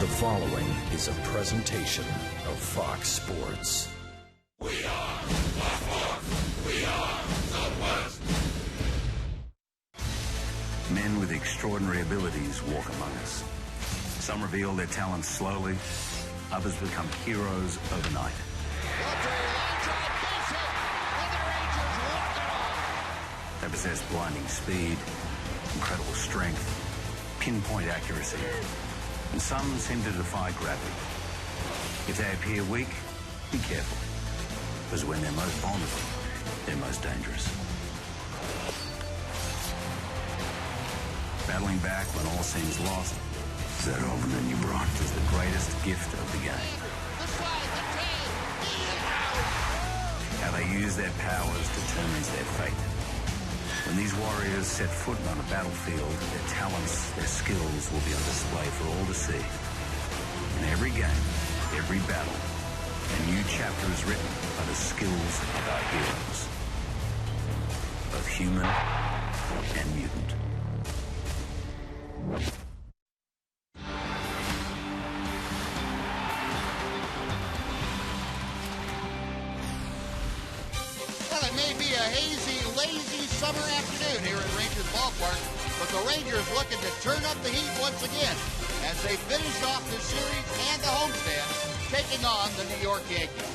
The following is a presentation of Fox Sports. We are the Fox. We are the West. Men with extraordinary abilities walk among us. Some reveal their talents slowly, others become heroes overnight. They possess blinding speed, incredible strength, pinpoint accuracy, and some seem to defy gravity. If they appear weak, be careful, because when they're most vulnerable, they're most dangerous. Battling back when all seems lost, is that over the new brought is the greatest gift of the game. How they use their powers determines their fate. When these warriors set foot on a battlefield, their talents, their skills will be on display for all to see. In every game, every battle, a new chapter is written by the skills of our heroes, both human and mutant. Well, it may be a hazy, lazy summer afternoon here at Rangers Ballpark, but the Rangers looking to turn up the heat once again as they finish off this series and the homestand, taking on the New York Yankees.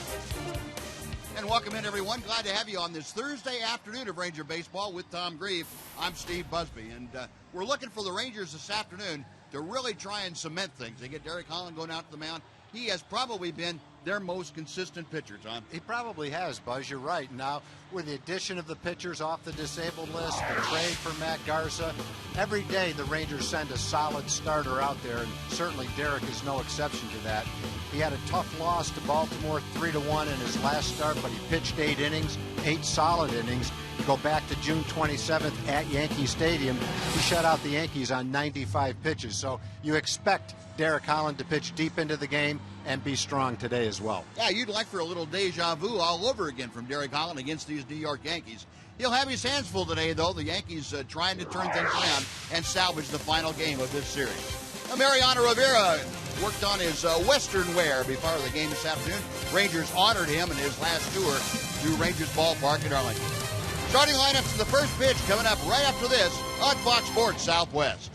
And welcome in, everyone. Glad to have you on this Thursday afternoon of Ranger Baseball with Tom Grieve. I'm Steve Busby, and we're looking for the Rangers this afternoon to really try and cement things. They get Derek Holland going out to the mound. He has probably been their most consistent pitcher, Tom. He probably has, Buzz. You're right. Now, with the addition of the pitchers off the disabled list, the trade for Matt Garza, every day the Rangers send a solid starter out there, and certainly Derek is no exception to that. He had a tough loss to Baltimore, 3-1 in his last start, but he pitched 8 innings, 8 solid innings. You go back to June 27th at Yankee Stadium, he shut out the Yankees on 95 pitches. So you expect Derek Holland to pitch deep into the game and be strong today as well. Yeah, you'd like for a little deja vu all over again from Derek Holland against these New York Yankees. He'll have his hands full today, though. The Yankees trying to turn things around and salvage the final game of this series. Now, Mariano Rivera worked on his Western wear before the game this afternoon. Rangers honored him in his last tour to Rangers Ballpark in Arlington. Starting lineups to the first pitch coming up right after this on Fox Sports Southwest.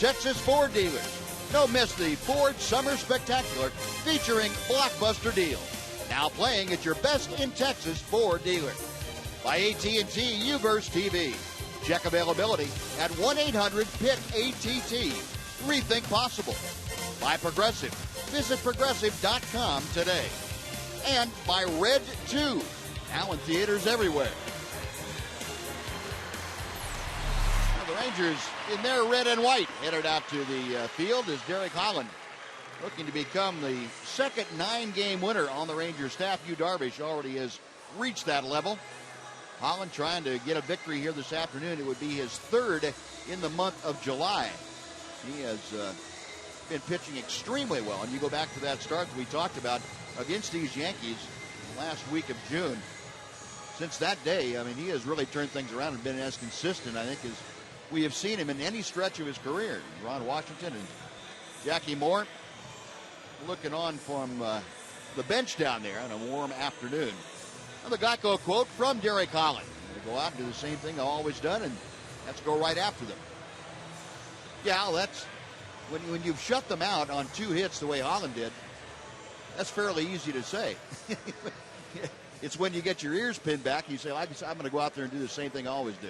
Texas Ford dealers. Don't miss the Ford Summer Spectacular featuring blockbuster deals. Now playing at your best in Texas Ford dealer. By AT&T UVerse TV. Check availability at 1-800-PIT-ATT. Rethink possible. By Progressive. Visit Progressive.com today. And by Red 2. Now in theaters everywhere. The Rangers in their red and white headed out to the field as Derek Holland looking to become the second 9-game winner on the Rangers staff. Yu Darvish already has reached that level. Holland trying to get a victory here this afternoon. It would be his third in the month of July. He has been pitching extremely well. And you go back to that start that we talked about against these Yankees last week of June. Since that day, I mean, he has really turned things around and been as consistent, I think, as we have seen him in any stretch of his career. Ron Washington and Jackie Moore looking on from the bench down there on a warm afternoon. Now the Geico quote from Derek Holland. They go out and do the same thing they've always done, and that's go right after them. Yeah, that's when you've shut them out on 2 hits the way Holland did, that's fairly easy to say. It's when you get your ears pinned back and you say, I'm going to go out there and do the same thing I always do.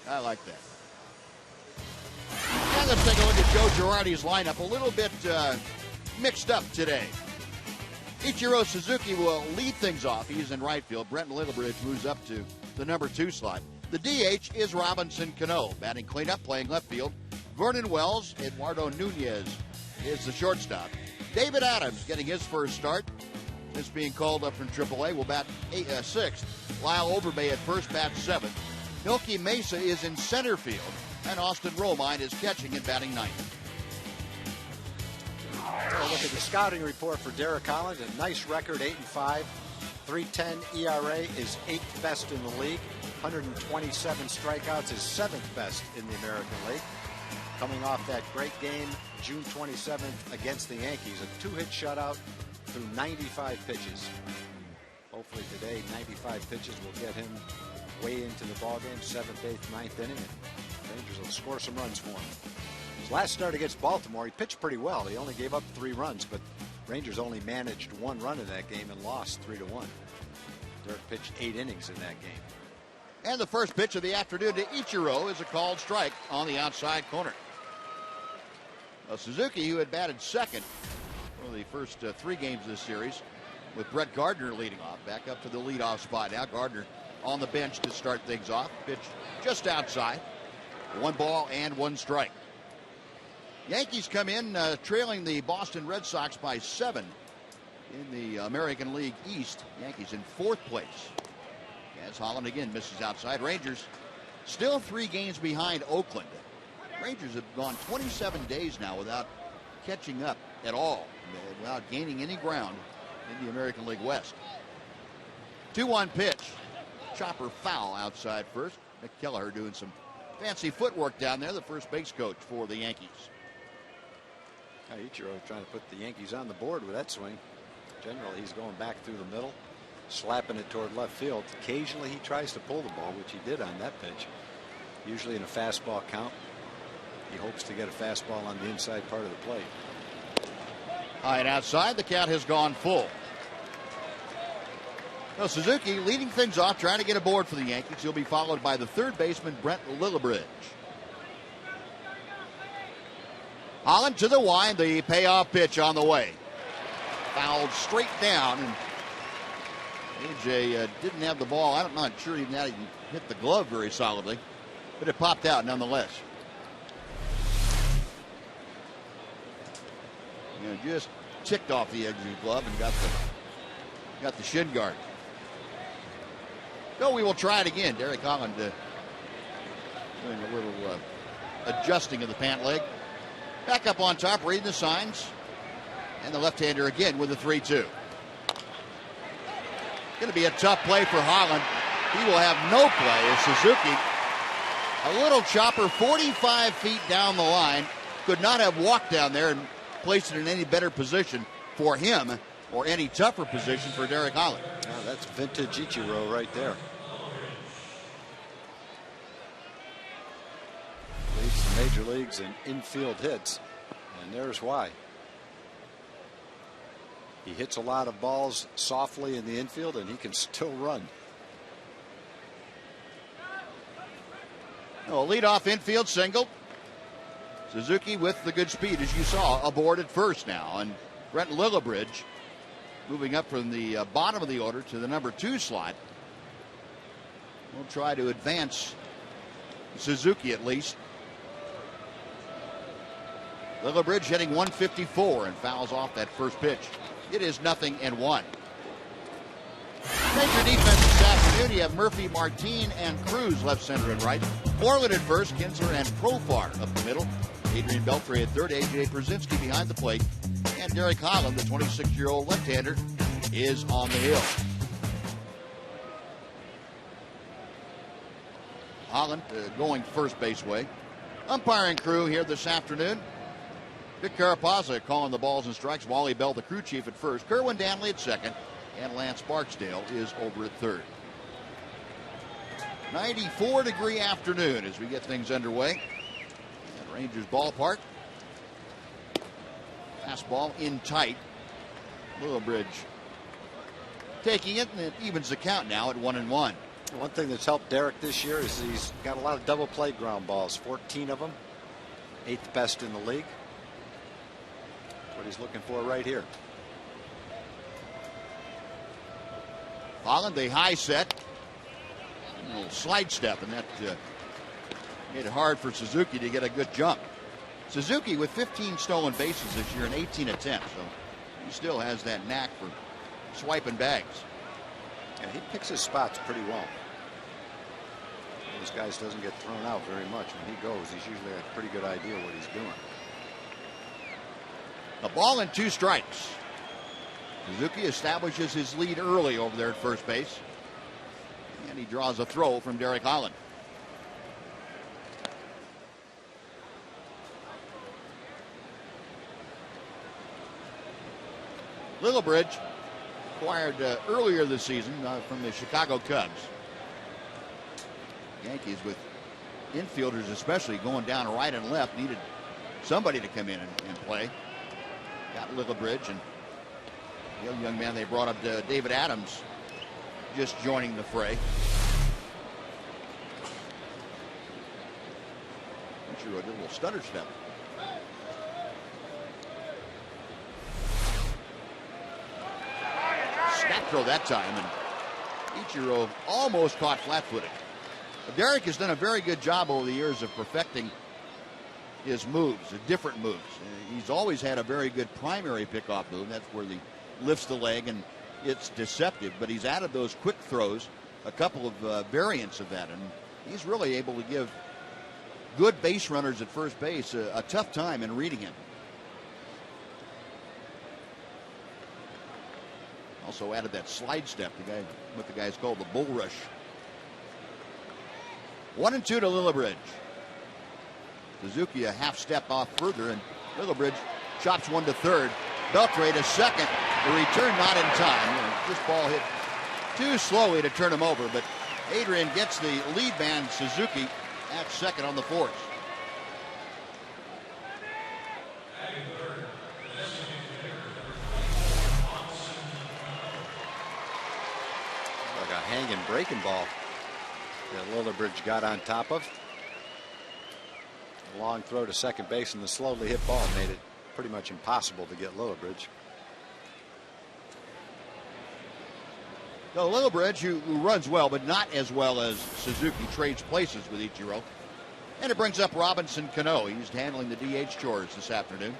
I like that. Now let's take a look at Joe Girardi's lineup. A little bit mixed up today. Ichiro Suzuki will lead things off. He's in right field. Brent Littlebridge moves up to the number 2 slot. The DH is Robinson Cano. Batting cleanup, playing left field. Vernon Wells, Eduardo Nunez is the shortstop. David Adams getting his first start. This being called up from AAA will bat 6th. Lyle Overbay at first, bat 7th. Milky Mesa is in center field. And Austin Romine is catching and batting 9th. Look at the scouting report for Derek Holland. A nice record, 8-5. 3.10 ERA is 8th best in the league. 127 strikeouts is 7th best in the American League. Coming off that great game, June 27th against the Yankees. A 2-hit shutout through 95 pitches. Hopefully today, 95 pitches will get him way into the ballgame, 7th, 8th, 9th inning. And Rangers will score some runs for him. His last start against Baltimore, he pitched pretty well. He only gave up 3 runs, but Rangers only managed 1 run in that game and lost 3-1. Derek pitched 8 innings in that game. And the first pitch of the afternoon to Ichiro is a called strike on the outside corner. Well, Suzuki, who had batted second for the first 3 games of this series, with Brett Gardner leading off, back up to the leadoff spot. Now Gardner on the bench to start things off. Pitch just outside. 1 ball and 1 strike. Yankees come in trailing the Boston Red Sox by 7 in the American League East. Yankees in 4th place. As Holland again misses outside. Rangers still 3 games behind Oakland. Rangers have gone 27 days now without catching up at all, without gaining any ground in the American League West. 2-1 pitch. Chopper foul outside first. Mick Kelleher doing some fancy footwork down there, the first base coach for the Yankees. Ichiro trying to put the Yankees on the board with that swing. Generally, he's going back through the middle, slapping it toward left field. Occasionally, he tries to pull the ball, which he did on that pitch. Usually in a fastball count. He hopes to get a fastball on the inside part of the plate. High and outside, the count has gone full. Well, Suzuki leading things off, trying to get a board for the Yankees. He'll be followed by the third baseman, Brent Littlebridge. Holland to the wind, the payoff pitch on the way. Fouled straight down, and AJ didn't have the ball. I'm not sure even that he hit the glove very solidly, but it popped out nonetheless. You know, just ticked off the edge of the glove and got the shin guard. So we will try it again. Derek Holland doing a little adjusting of the pant leg. Back up on top, reading the signs. And the left-hander again with the 3-2. Going to be a tough play for Holland. He will have no play as Suzuki, a little chopper 45 feet down the line, could not have walked down there and placed it in any better position for him or any tougher position for Derek Holland. Now that's vintage Ichiro right there. Leads major leagues in infield hits, and there's why. He hits a lot of balls softly in the infield, and he can still run. A leadoff infield single. Suzuki with the good speed, as you saw, aboard at first now. And Brent Lillibridge moving up from the bottom of the order to the number 2 slot. We'll try to advance Suzuki at least. Lillibridge hitting 154 and fouls off that first pitch. It is 0-1. Ranger defense this afternoon. You have Murphy, Martin, and Cruz left, center, and right. Moreland at first, Kinsler and Profar up the middle. Adrian Beltre at third, A.J. Brzezinski behind the plate. And Derek Holland, the 26-year-old left-hander, is on the hill. Holland going first base way. Umpiring crew here this afternoon. Vic Carapazza calling the balls and strikes. Wally Bell, the crew chief, at first. Kerwin Danley at second. And Lance Barksdale is over at third. 94-degree afternoon as we get things underway at Rangers ballpark. Fastball in tight. Lillibridge taking it, and it evens the count now at 1-1. One thing that's helped Derek this year is he's got a lot of double play ground balls, 14 of them, 8th best in the league. That's what he's looking for right here. Holland, the high set. A little slide step, and that made it hard for Suzuki to get a good jump. Suzuki with 15 stolen bases this year and 18 attempts, so he still has that knack for swiping bags. Yeah, he picks his spots pretty well. This guy doesn't get thrown out very much. When he goes, he's usually got a pretty good idea what he's doing. A ball and 2 strikes. Suzuki establishes his lead early over there at first base. And he draws a throw from Derek Holland. Lillibridge acquired earlier this season from the Chicago Cubs. Yankees, with infielders especially going down right and left, needed somebody to come in and play. Got Lillibridge, and the young man they brought up, David Adams, just joining the fray. Ichiro did a little stutter step. Snap throw that time, and Ichiro almost caught flat-footed. Derek has done a very good job over the years of perfecting his moves, the different moves. He's always had a very good primary pickoff move. That's where he lifts the leg and it's deceptive, but he's added those quick throws, a couple of variants of that, and he's really able to give good base runners at first base a tough time in reading him. Also added that slide step, what the guys call the bull rush. 1-2 to Lillibridge. Suzuki a half step off further, and Lillibridge chops one to third. Beltre to second. The return not in time. This ball hit too slowly to turn him over, but Adrian gets the lead man Suzuki at second on the force. Like a hanging breaking ball that Lillibridge got on top of. A long throw to second base, and the slowly hit ball made it pretty much impossible to get Lillibridge. So Lillibridge, who runs well, but not as well as Suzuki, trades places with Ichiro. And it brings up Robinson Cano. He's handling the DH chores this afternoon.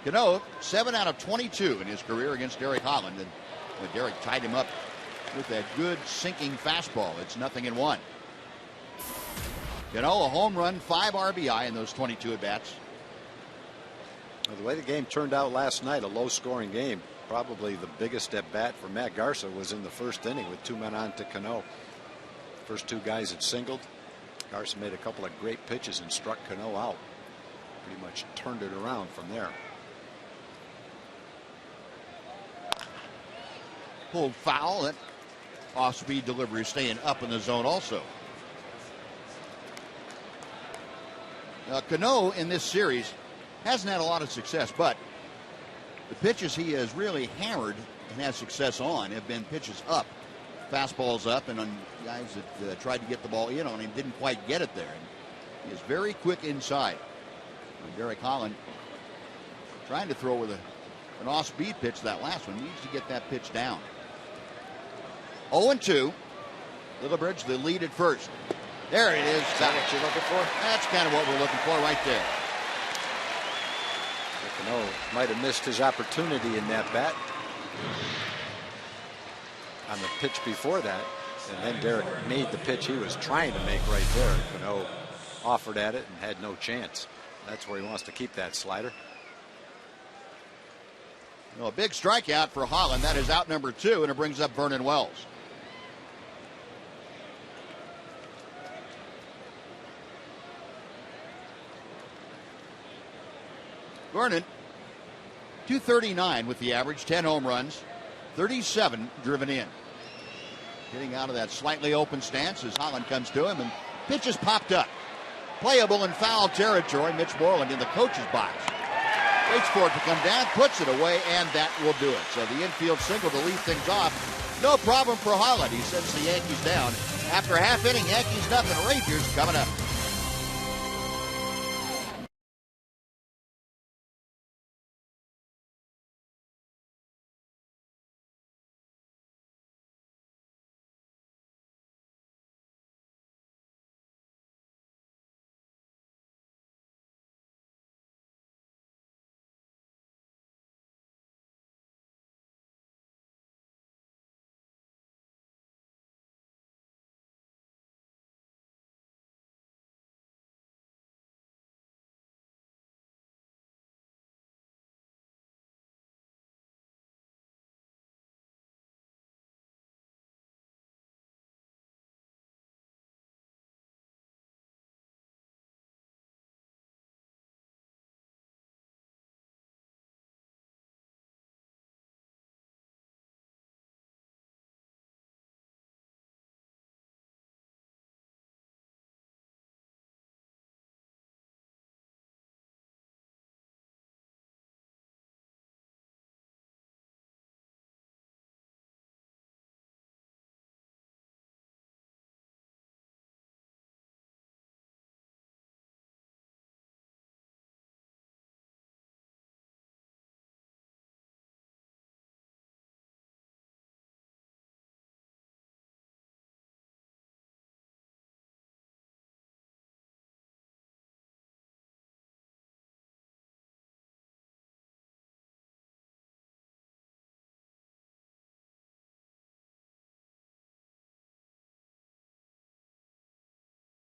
Cano, 7 out of 22 in his career against Derek Holland. And Derek tied him up with that good sinking fastball. It's 0-1. Cano, a home run, 5 RBI in those 22 at-bats. Well, the way the game turned out last night, a low-scoring game, probably the biggest at-bat for Matt Garza was in the first inning with 2 men on to Cano. First 2 guys had singled. Garza made a couple of great pitches and struck Cano out. Pretty much turned it around from there. Pulled foul. That off-speed delivery, staying up in the zone also. Cano in this series hasn't had a lot of success, but the pitches he has really hammered and had success on have been pitches up. Fastballs up, and on guys that tried to get the ball in on him didn't quite get it there. And he is very quick inside. And Derek Holland trying to throw with an off-speed pitch. That last one needs to get that pitch down. 0-2. Littlebridge the lead at first. There it is. Is that what you're looking for? That's kind of what we're looking for right there. Cano might have missed his opportunity in that bat on the pitch before that, and then Derek made the pitch he was trying to make right there. Cano offered at it and had no chance. That's where he wants to keep that slider. A big strikeout for Holland. That is out number 2, and it brings up Vernon Wells. Vernon, 239 with the average, 10 home runs, 37 driven in. Getting out of that slightly open stance as Holland comes to him, and pitches popped up. Playable in foul territory. Mitch Moreland in the coach's box. Waits for it to come down, puts it away, and that will do it. So the infield single to lead things off. No problem for Holland. He sends the Yankees down. After half inning, Yankees nothing, Rangers coming up.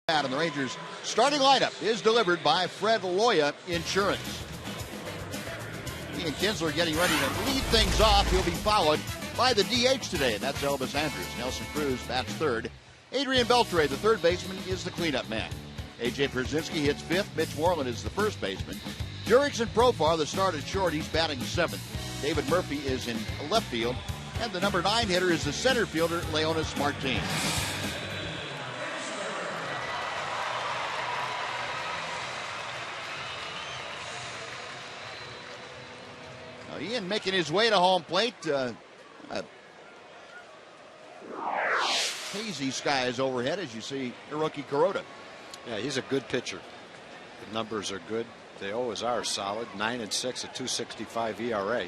And the Rangers starting lineup is delivered by Fred Loya Insurance. Ian Kinsler getting ready to lead things off. He'll be followed by the DH today, and that's Elvis Andrews. Nelson Cruz bats third. Adrian Beltre, the third baseman, is the cleanup man. A.J. Pierzynski hits fifth. Mitch Moreland is the first baseman. Jurickson Profar, the start at short, he's batting seventh. David Murphy is in left field. And the number 9 hitter is the center fielder, Leonis Martin. Ian making his way to home plate. Hazy skies overhead as you see Hiroki Kuroda. Yeah, he's a good pitcher. The numbers are good. They always are solid. 9-6 at 2.65 ERA.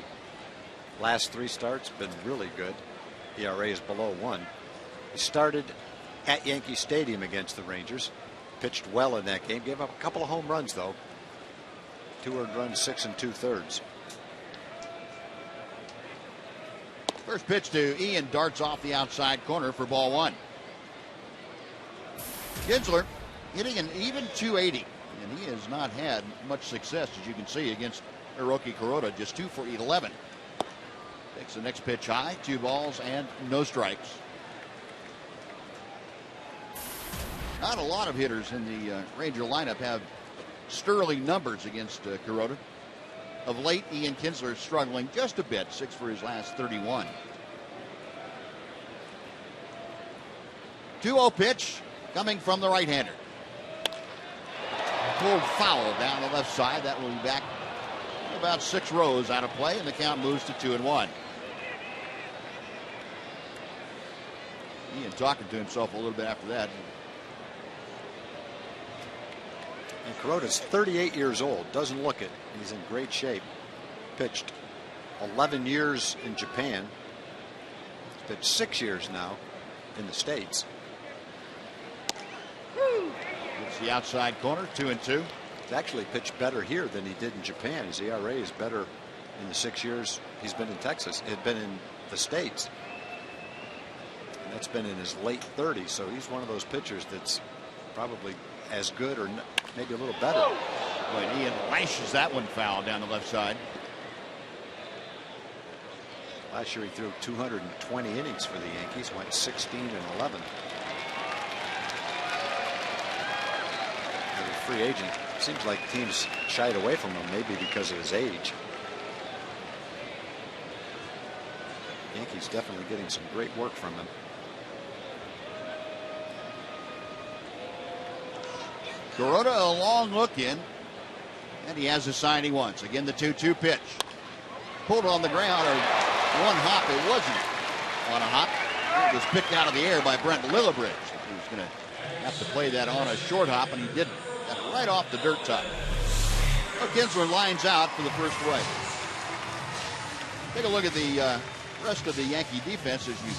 Last 3 starts been really good. ERA is below 1. He started at Yankee Stadium against the Rangers. Pitched well in that game. Gave up a couple of home runs though. 2 earned runs, 6 2/3. First pitch to Ian, darts off the outside corner for ball 1. Kinsler hitting an even 280, and he has not had much success, as you can see, against Hiroki Kuroda. Just 2 for 11. Takes the next pitch high, 2 balls and no strikes. Not a lot of hitters in the Ranger lineup have sterling numbers against Kuroda. Of late, Ian Kinsler is struggling just a bit, 6 for his last 31. 2-0 pitch coming from the right-hander. Pulled foul down the left side. That will be back about 6 rows out of play, and the count moves to 2-1. Ian talking to himself a little bit after that. And Kuroda's 38 years old. Doesn't look it. He's in great shape. Pitched 11 years in Japan. He's pitched 6 years now in the States. It's the outside corner, 2-2. He's actually pitched better here than he did in Japan. His ERA is better in the 6 years he's been in Texas. It had been in the States. And that's been in his late 30s. So he's one of those pitchers that's probably as good or maybe a little better. When Ian lashes that one foul down the left side. Last year he threw 220 innings for the Yankees, went 16-11. As a free agent, seems like teams shied away from him, maybe because of his age. Yankees definitely getting some great work from him. Kuroda a long look in, and he has the sign he wants. Again, the 2-2 pitch. Pulled on the ground, or one hop. It wasn't on a hop. It was picked out of the air by Brent Lillibridge. He was going to have to play that on a short hop, and he didn't. Got it right off the dirt top. Well, Kinsler lines out for the first way. Take a look at the rest of the Yankee defense as you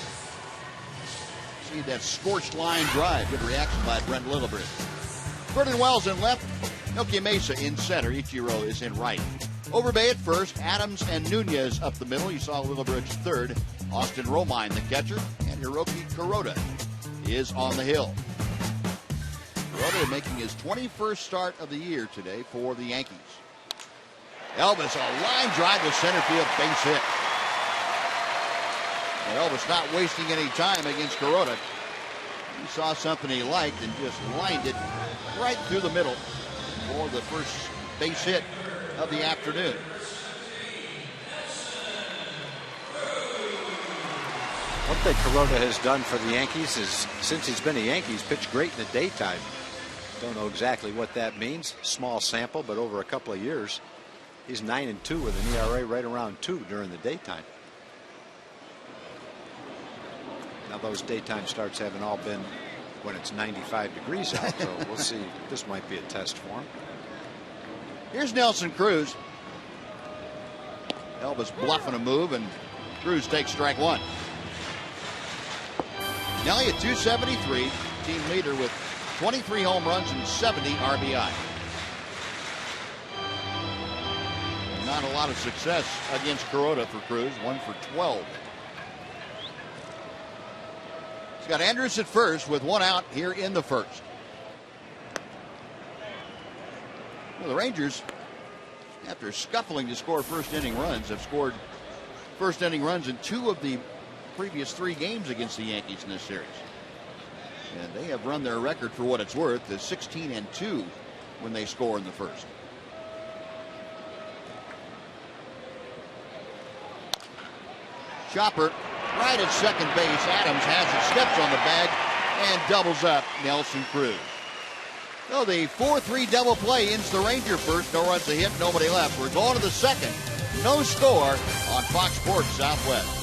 see that scorched line drive. Good reaction by Brent Lillibridge. Vernon Wells in left, Nokia Mesa in center, Ichiro is in right. Overbay at first, Adams and Nunez up the middle. You saw Lillibridge third, Austin Romine the catcher, and Hiroki Kuroda is on the hill. Kuroda making his 21st start of the year today for the Yankees. Elvis, a line drive to center field, base hit. And Elvis not wasting any time against Kuroda. He saw something he liked and just lined it right through the middle for the first base hit of the afternoon. One thing Kuroda has done for the Yankees is, since he's been a Yankee, he's pitched great in the daytime. Don't know exactly what that means. Small sample, but over a couple of years, he's 9-2 with an ERA right around 2 during the daytime. Now those daytime starts haven't all been when it's 95 degrees out, so we'll see. This might be a test for him. Here's Nelson Cruz. Elvis bluffing a move, and Cruz takes strike one. Nelly at 273, team leader with 23 home runs and 70 RBI. Not a lot of success against Kuroda for Cruz, 1 for 12. He's got Andrus at first with 1 out here in the first. Well, the Rangers, after scuffling to score first inning runs, have scored first inning runs in 2 of the previous 3 games against the Yankees in this series. And they have run their record, for what it's worth, to 16-2 when they score in the first. Chopper right at second base. Adams has it, steps on the bag, and doubles up Nelson Cruz. So the 4-3 double play ends the Ranger first. No runs a hit, nobody left. We're going to the second. No score on Fox Sports Southwest.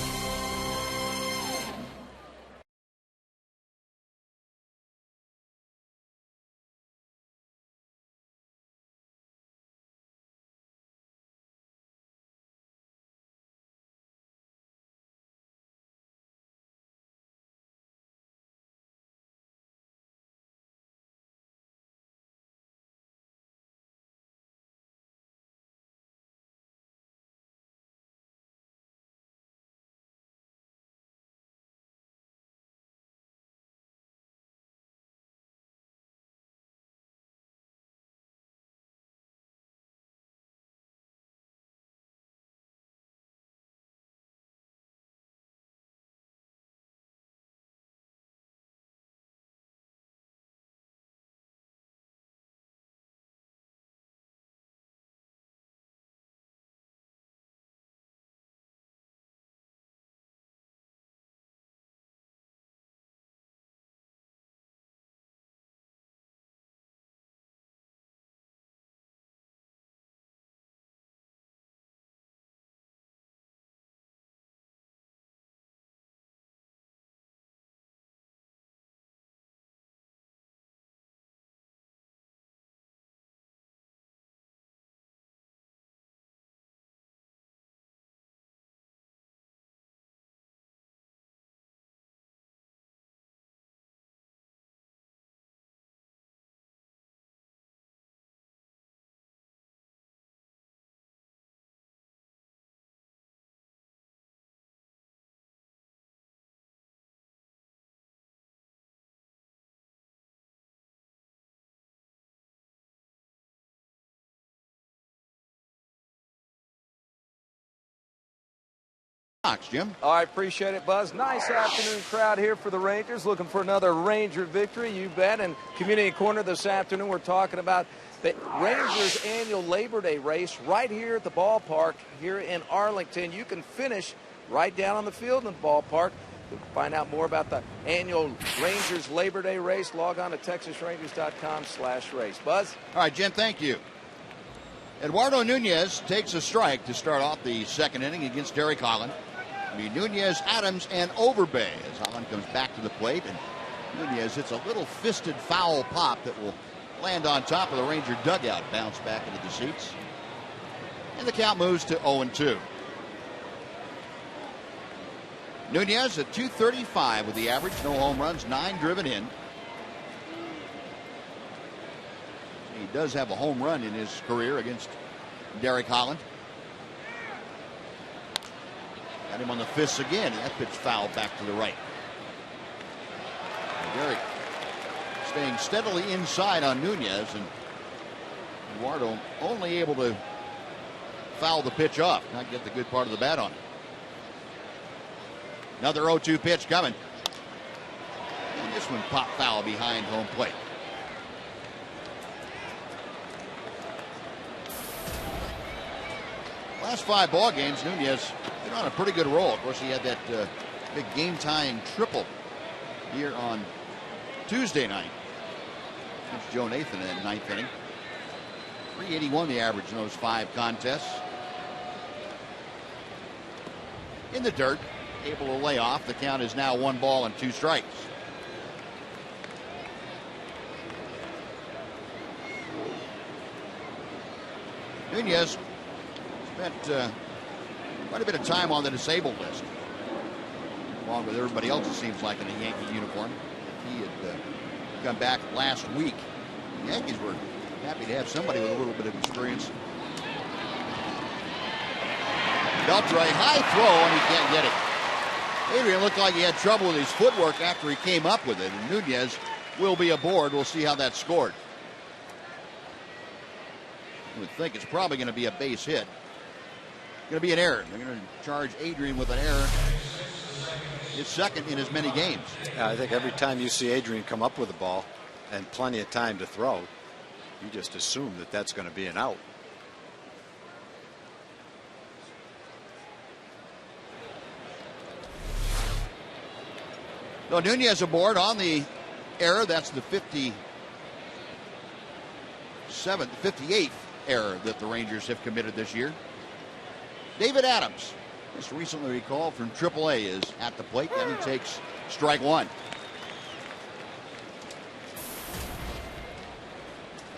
Jim. All right, appreciate it, Buzz. Nice afternoon crowd here for the Rangers, looking for another Ranger victory, you bet. And Community Corner this afternoon, we're talking about the Rangers annual Labor Day race right here at the ballpark here in Arlington. You can finish right down on the field in the ballpark. To find out more about the annual Rangers Labor Day race, log on to TexasRangers.com/race. Buzz? All right, Jim, thank you. Eduardo Nunez takes a strike to start off the second inning against Derek Holland. Nunez, Adams, and Overbay as Holland comes back to the plate, and Nunez hits a little fisted foul pop that will land on top of the Ranger dugout, bounce back into the seats, and the count moves to 0-2. Nunez at .235 with the average, no home runs, 9 driven in. He does have a home run in his career against Derek Holland. Got him on the fists again. That pitch fouled back to the right. Derek staying steadily inside on Nunez, and Eduardo only able to foul the pitch off, not get the good part of the bat on it. Another 0-2 pitch coming. And this one popped foul behind home plate. Last 5 ball games, Nunez been on a pretty good roll. Of course, he had that big game-tying triple here on Tuesday night against Joe Nathan in the 9th inning. .381 the average in those 5 contests. In the dirt, able to lay off. The count is now 1 ball and 2 strikes. Nunez spent quite a bit of time on the disabled list, along with everybody else, it seems like, in a Yankee uniform. He had come back last week. The Yankees were happy to have somebody with a little bit of experience. Beltre, high throw, and he can't get it. Adrian looked like he had trouble with his footwork after he came up with it, and Nunez will be aboard. We'll see how that's scored. I would think it's probably going to be a base hit. Going to be an error. They're going to charge Adrian with an error. His second in as many games. Yeah, I think every time you see Adrian come up with the ball and plenty of time to throw, you just assume that that's going to be an out. So Nunez aboard on the error. That's the 58th error that the Rangers have committed this year. David Adams, just recently recalled from AAA, is at the plate, and he takes strike 1.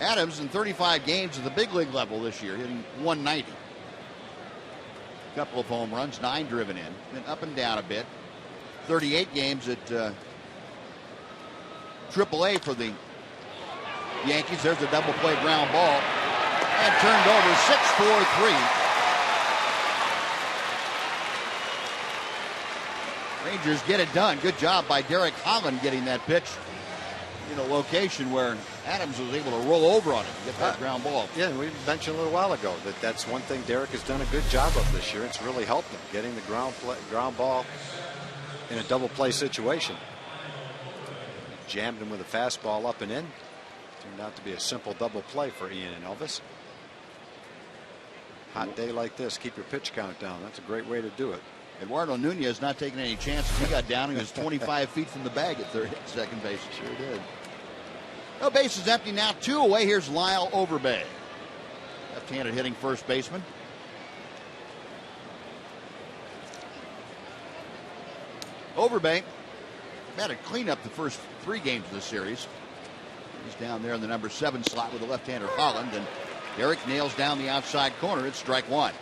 Adams in 35 games at the big league level this year, hitting .190. A couple of home runs, 9 driven in. Been up and down a bit. 38 games at AAA for the Yankees. There's a double play ground ball. And turned over 6-4-3. Rangers get it done. Good job by Derek Holland getting that pitch in a location where Adams was able to roll over on it and get that ground ball. Yeah, we mentioned a little while ago that that's one thing Derek has done a good job of this year. It's really helped him getting the ground ball in a double play situation. Jammed him with a fastball up and in. Turned out to be a simple double play for Ian and Elvis. Hot day like this, keep your pitch count down. That's a great way to do it. Eduardo Nunez not taking any chances. He got down. He was 25 feet from the bag at second base. Sure did. No, base is empty now. 2 away. Here's Lyle Overbay, left-handed hitting first baseman. Overbay had a cleanup the first 3 games of the series. He's down there in the number 7 slot with the left-hander Holland, and Derek nails down the outside corner. It's strike 1.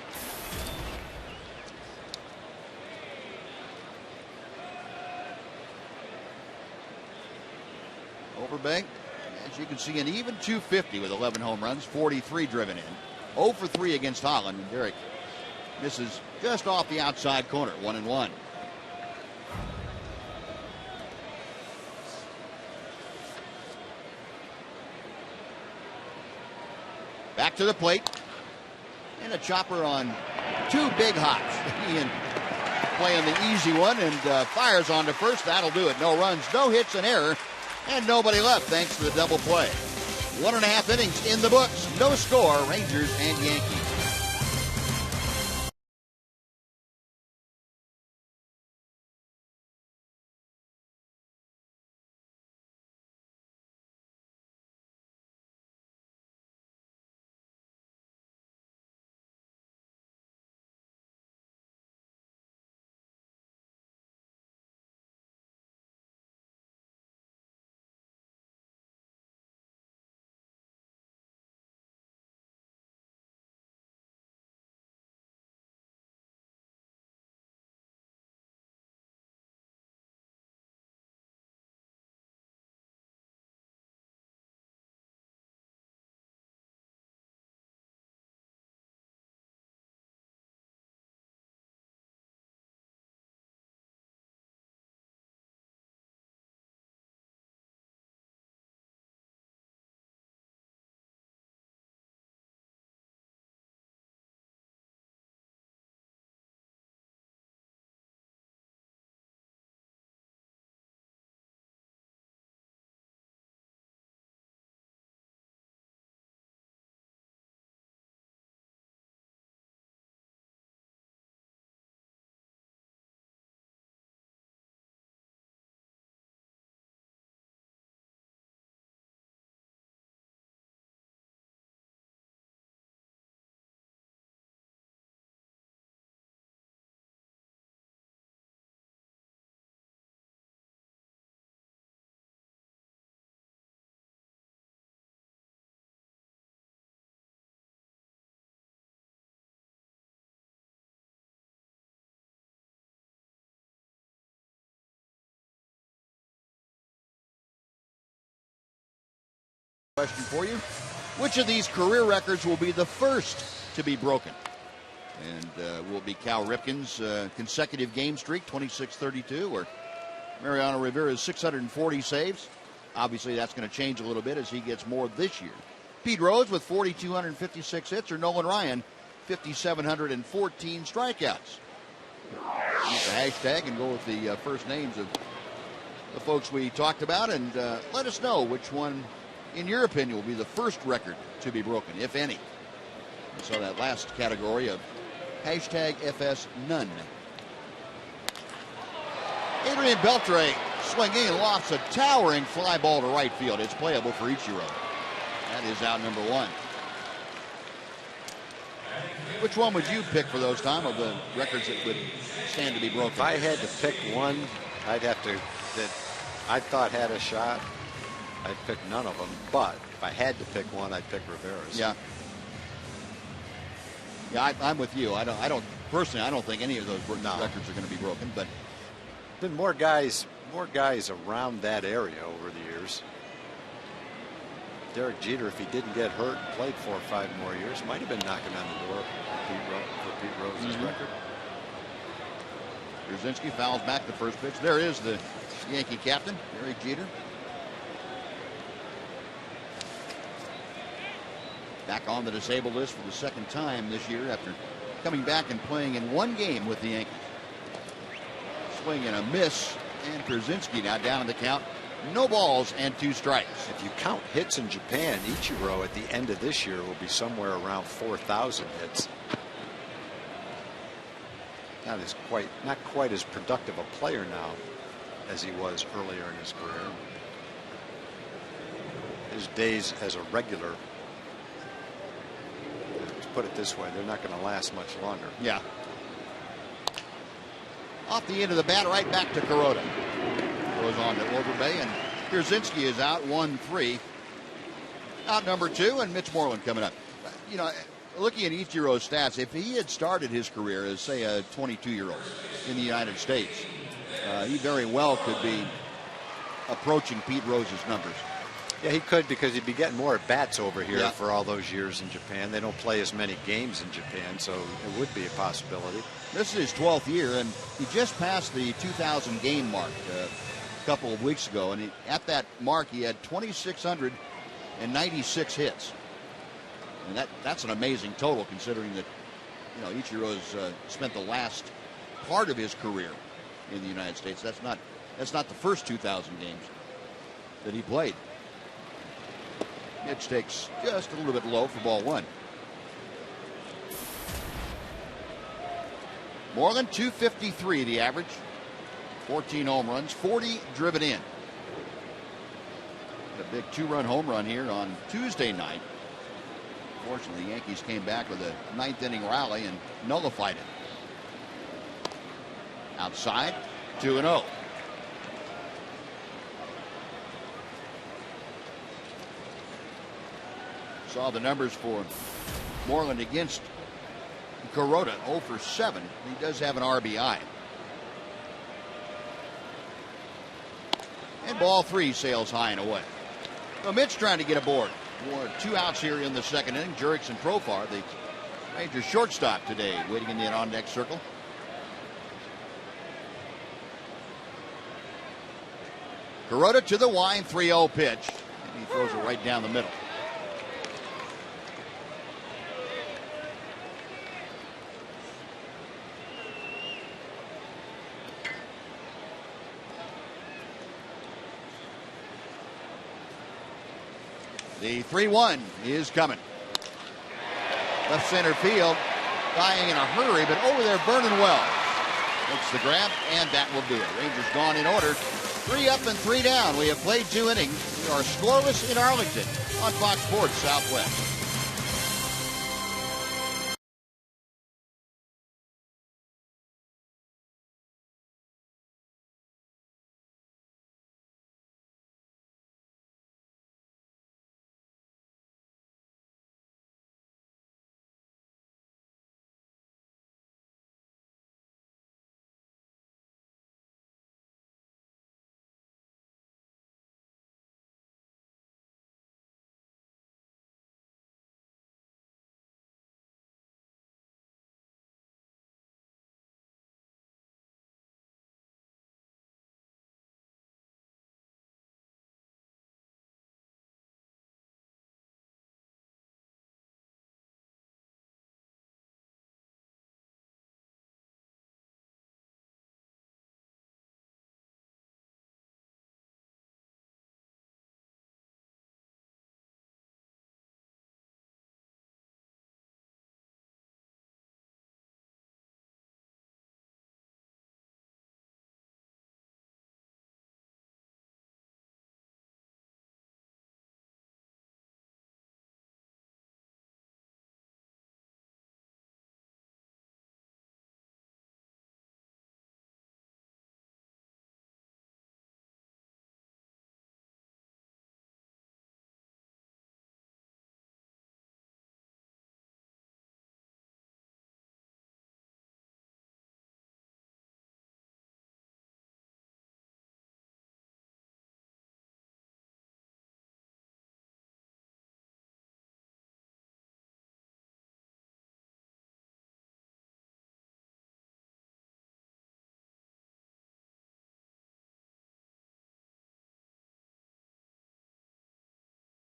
Overbay, as you can see, an even .250 with 11 home runs, 43 driven in. 0 for 3 against Holland, and Derek misses just off the outside corner, 1-1. Back to the plate, and a chopper on 2 big hops. Ian playing the easy one and fires on to first. That'll do it. No runs, no hits, an error, and nobody left thanks to the double play. 1.5 innings in the books. No score, Rangers and Yankees. Question for you. Which of these career records will be the first to be broken? And will it be Cal Ripken's consecutive game streak, 26-32, or Mariano Rivera's 640 saves? Obviously, that's going to change a little bit as he gets more this year. Pete Rose with 4,256 hits, or Nolan Ryan, 5,714 strikeouts. Use the hashtag and go with the first names of the folks we talked about, and let us know which one, in your opinion, will be the first record to be broken, if any. So that last category of hashtag FS none. Adrian Beltre swinging and lofts a towering fly ball to right field. It's playable for Ichiro. That is out number one. Which one would you pick for those, Tom, of the records that would stand to be broken? If I had to pick one, I'd have to, that I thought had a shot, I'd pick none of them. But if I had to pick one, I'd pick Rivera's. Yeah. Yeah, I'm with you. I don't personally. I don't think any of those records are going to be broken. But been more guys around that area over the years. Derek Jeter, if he didn't get hurt and played 4 or 5 more years, might have been knocking on the door for Pete Rose's record. Brzezinski fouls back the first pitch. There is the Yankee captain, Derek Jeter. Back on the disabled list for the second time this year after coming back and playing in one game with the Yankees. Swing and a miss, and Brzezinski now down in the count. No balls and 2 strikes. If you count hits in Japan, Ichiro at the end of this year will be somewhere around 4,000 hits. Not quite as productive a player now as he was earlier in his career. His days as a regular, let's put it this way, they're not going to last much longer. Yeah. Off the end of the bat, right back to Kuroda. Goes on to Overbay, and Brzezinski is out 1-3. Out number 2, and Mitch Moreland coming up. You know, looking at Ichiro's stats, if he had started his career as, say, a 22-year-old in the United States, he very well could be approaching Pete Rose's numbers. Yeah, he could, because he'd be getting more at bats over here for all those years in Japan. They don't play as many games in Japan, so it would be a possibility. This is his 12th year, and he just passed the 2,000 game mark a couple of weeks ago, and at that mark he had 2,696 hits, and that's an amazing total, considering that, you know, Ichiro's spent the last part of his career in the United States. That's not the first 2,000 games that he played. Mitch takes just a little bit low for ball one. More than 253 the average. 14 home runs, 40 driven in. A big 2-run home run here on Tuesday night. Fortunately, the Yankees came back with a 9th inning rally and nullified it. Outside, 2-0. Saw the numbers for Moreland against Kuroda, 0 for 7. He does have an RBI. And ball 3 sails high and away. Well, Mitch trying to get aboard. 2 outs here in the second inning. Jurickson and Profar, the Rangers shortstop today, waiting in the on-deck circle. Kuroda to the line, 3-0 pitch. And he throws it right down the middle. The 3-1 is coming. Left center field, dying in a hurry, but over there, Vernon Wells makes the grab, and that will do it. Rangers gone in order. 3 up and 3 down. We have played 2 innings. We are scoreless in Arlington on Fox Sports Southwest.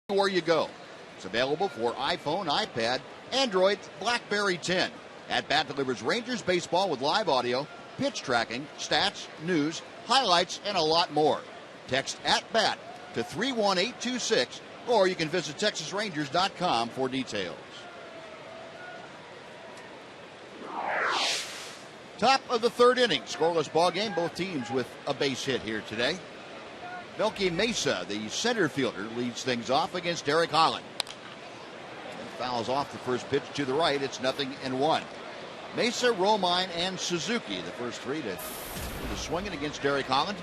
Where you go. It's available for iPhone, iPad, Android, BlackBerry 10. At Bat delivers Rangers baseball with live audio, pitch tracking, stats, news, highlights, and a lot more. Text at Bat to 31826, or you can visit TexasRangers.com for details. Top of the 3rd inning, scoreless ball game. Both teams with a base hit here today. Melky Mesa, the center fielder, leads things off against Derek Holland. And fouls off the first pitch to the right. It's 0-1. Mesa, Romine, and Suzuki, the first 3 to swinging against Derek Holland.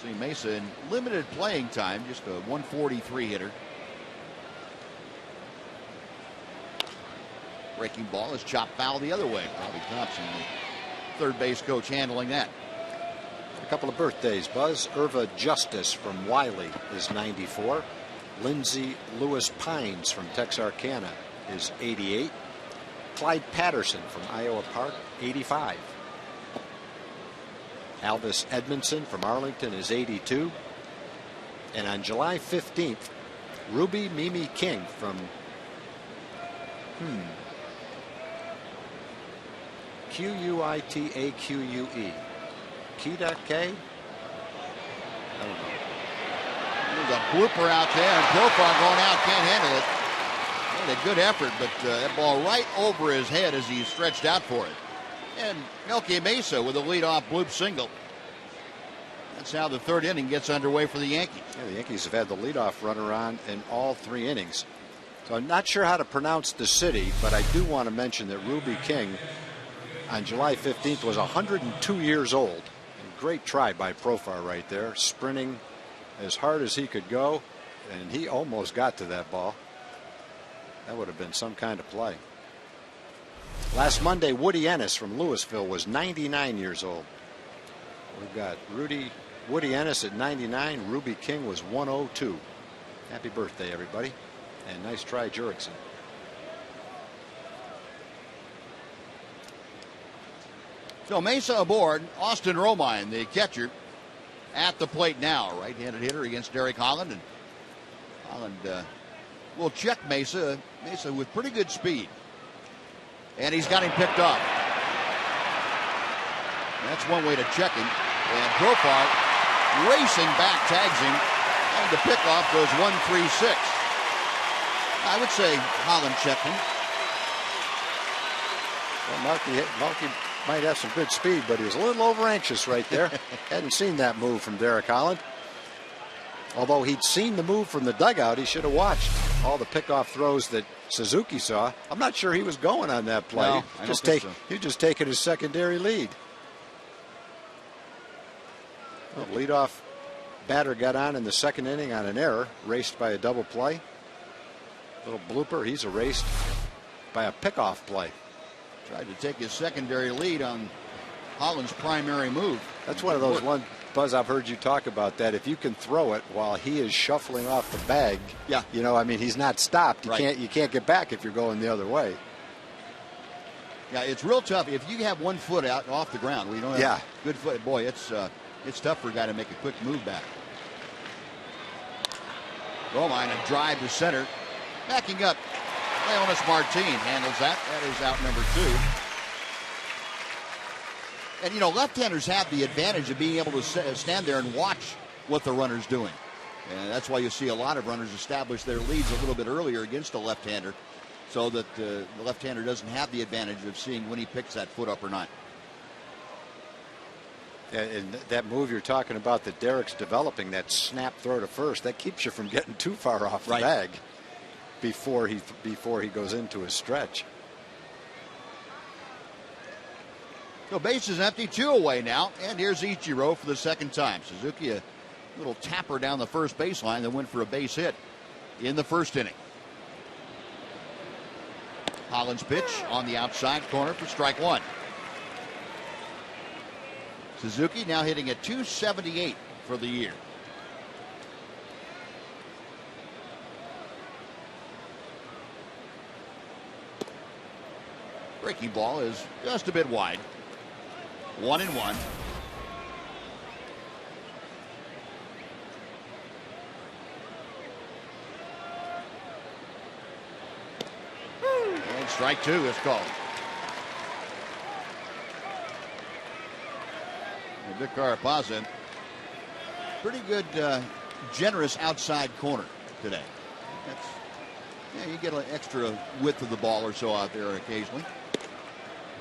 See Mesa in limited playing time, just a 143 hitter. Breaking ball is chopped foul the other way. Bobby Thompson, the third base coach, handling that. A couple of birthdays, Buzz. Irva Justice from Wiley is 94. Lindsay Lewis Pines from Texarkana is 88. Clyde Patterson from Iowa Park, 85. Alvis Edmondson from Arlington is 82. And on July 15th, Ruby Mimi King from Q-U-I-T-A-Q-U-E. Kita-K? I don't know. There's a blooper out there, and Profar going out, can't handle it. Made a good effort, but that ball right over his head as he stretched out for it. And Melky Mesa with a leadoff bloop single. That's how the third inning gets underway for the Yankees. Yeah, the Yankees have had the leadoff runner on in all 3 innings. So I'm not sure how to pronounce the city, but I do want to mention that Ruby King on July 15th was 102 years old. And great try by Profar right there, sprinting as hard as he could go, and he almost got to that ball. That would have been some kind of play. Last Monday, Woody Ennis from Louisville was 99 years old. We've got Woody Ennis at 99. Ruby King was 102. Happy birthday, everybody. And nice try, Jurickson. So Mesa aboard. Austin Romine, the catcher, at the plate now. Right-handed hitter against Derek Holland. And Holland will check Mesa. Mesa with pretty good speed. And he's got him picked up. That's one way to check him. And Profar racing back, tags him. And the pickoff goes 1-3-6. I would say Holland checked him. Well, Melky might have some good speed, but he was a little over anxious right there. Hadn't seen that move from Derek Holland. Although he'd seen the move from the dugout, he should have watched all the pickoff throws that Suzuki saw. I'm not sure he was going on that play. No, I don't think so. He just taking his secondary lead. Well, leadoff batter got on in the second inning on an error, raced by a double play. Little blooper, he's erased by a pickoff play. Tried to take his secondary lead on Holland's primary move. That's one of those one, Buzz, I've heard you talk about that. If you can throw it while he is shuffling off the bag, yeah, you know, I mean, he's not stopped. You can't get back if you're going the other way. Yeah, it's real tough if you have 1 foot out off the ground. We don't have good foot. Boy, it's tough for a guy to make a quick move back. Romine, a drive to center. Backing up, Leonis Martin handles that. That is out number 2. And, you know, left-handers have the advantage of being able to stand there and watch what the runner's doing. And that's why you see a lot of runners establish their leads a little bit earlier against a left-hander so that the left-hander doesn't have the advantage of seeing when he picks that foot up or not. And that move you're talking about that Derek's developing, that snap throw to first, that keeps you from getting too far off the bag before he goes into his stretch. So base is empty, 2 away now, and here's Ichiro for the second time. Suzuki, a little tapper down the first baseline that went for a base hit in the first inning. Holland's pitch on the outside corner for strike 1. Suzuki now hitting at .278 for the year. Breaking ball is just a bit wide. 1-1. And strike 2 is called. Vic Carapazza, pretty good, generous outside corner today. You get an extra width of the ball or so out there occasionally.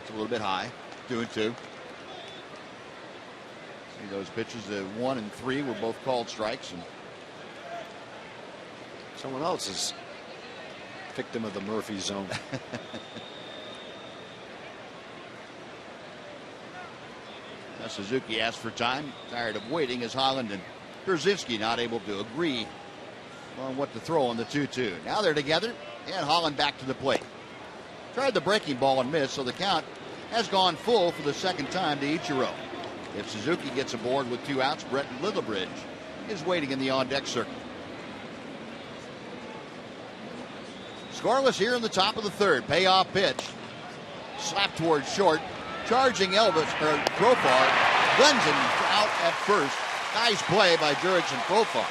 It's a little bit high. 2-2. See those pitches, 1 and 3 were both called strikes. And someone else is victim of the Murphy zone. Suzuki asked for time, tired of waiting as Holland and Brzezinski not able to agree on what to throw on the 2-2. Now they're together, and Holland back to the plate. Tried the breaking ball and missed, so the count has gone full for the second time to Ichiro. If Suzuki gets aboard with 2 outs, Brett Littlerbridge is waiting in the on-deck circle. Scoreless here in the top of the third. Payoff pitch. Slap towards short. Charging Elvis, or Profar, guns him out at first. Nice play by Jurickson Profar.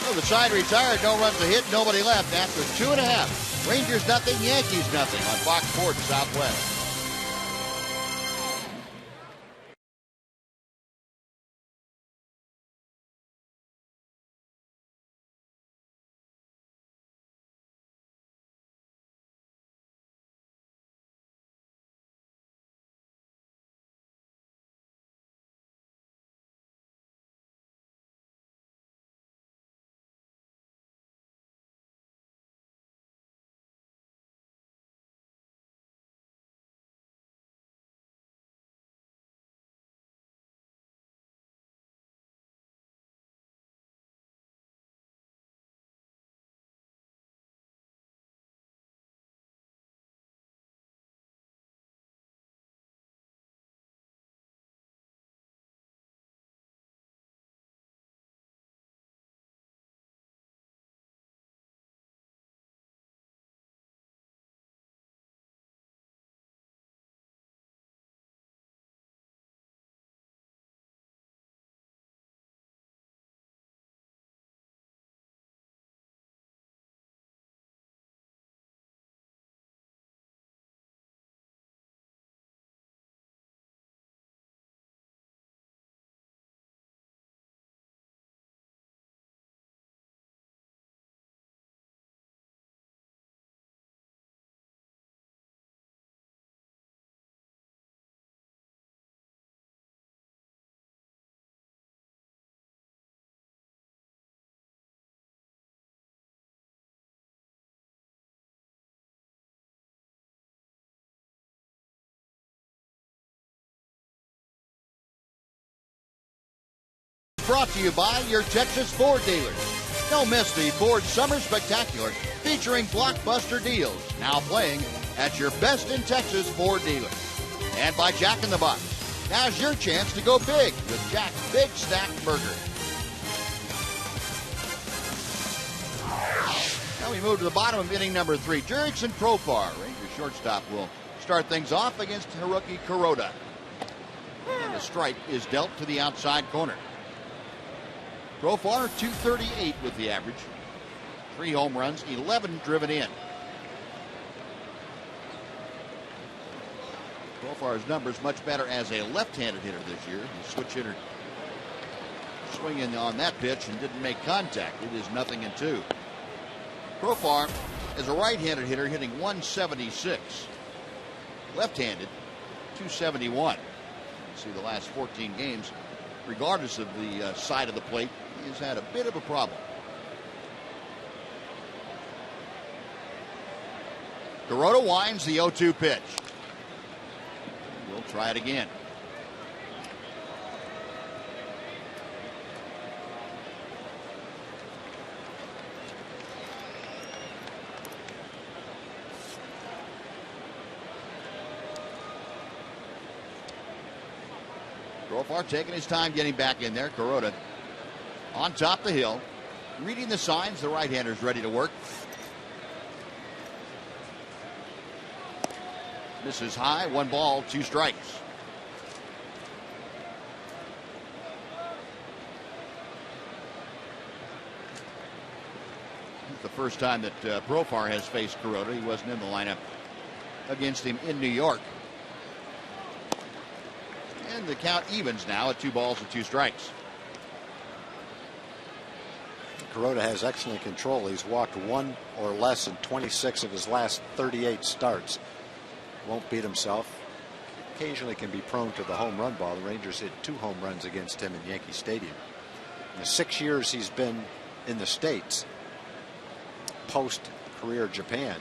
So the side retired, no runs a hit, nobody left after 2.5. Rangers nothing, Yankees nothing on Fox Sports Southwest. Brought to you by your Texas Ford dealers. Don't miss the Ford Summer Spectacular featuring blockbuster deals. Now playing at your best in Texas Ford dealer. And by Jack in the Box. Now's your chance to go big with Jack's Big Stack Burger. Now we move to the bottom of inning number 3. Jurickson Profar, Rangers shortstop, will start things off against Haruki Kuroda. And the strike is dealt to the outside corner. Profar, 238 with the average. 3 home runs, 11 driven in. Profar's numbers much better as a left-handed hitter this year. The switch hitter swinging on that pitch and didn't make contact. It is 0-2. Profar is a right-handed hitter hitting 176. Left-handed, 271. You see the last 14 games, regardless of the side of the plate, he's had a bit of a problem. Kuroda winds the 0-2 pitch. We'll try it again. Profar taking his time getting back in there. Kuroda on top of the hill, reading the signs. The right-hander's ready to work. Misses high. 1 ball, 2 strikes. It's the first time that Profar has faced Kuroda. He wasn't in the lineup against him in New York. And the count evens now at 2 balls and 2 strikes. Kuroda has excellent control. He's walked 1 or less in 26 of his last 38 starts. Won't beat himself. Occasionally can be prone to the home run ball. The Rangers hit 2 home runs against him in Yankee Stadium. In the 6 years he's been in the States, post-career Japan,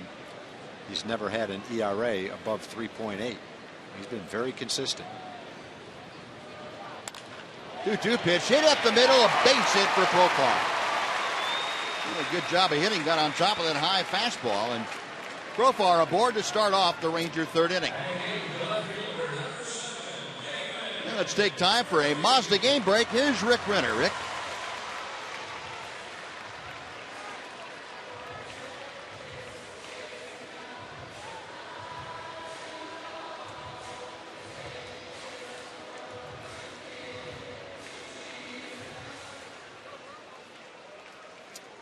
he's never had an ERA above 3.8. He's been very consistent. 2-2 pitch hit up the middle, a base hit for Profar. A good job of hitting, got on top of that high fastball, and Profar aboard to start off the Ranger 3rd inning. And let's take time for a Mazda game break. Here's Rick Renner. Rick.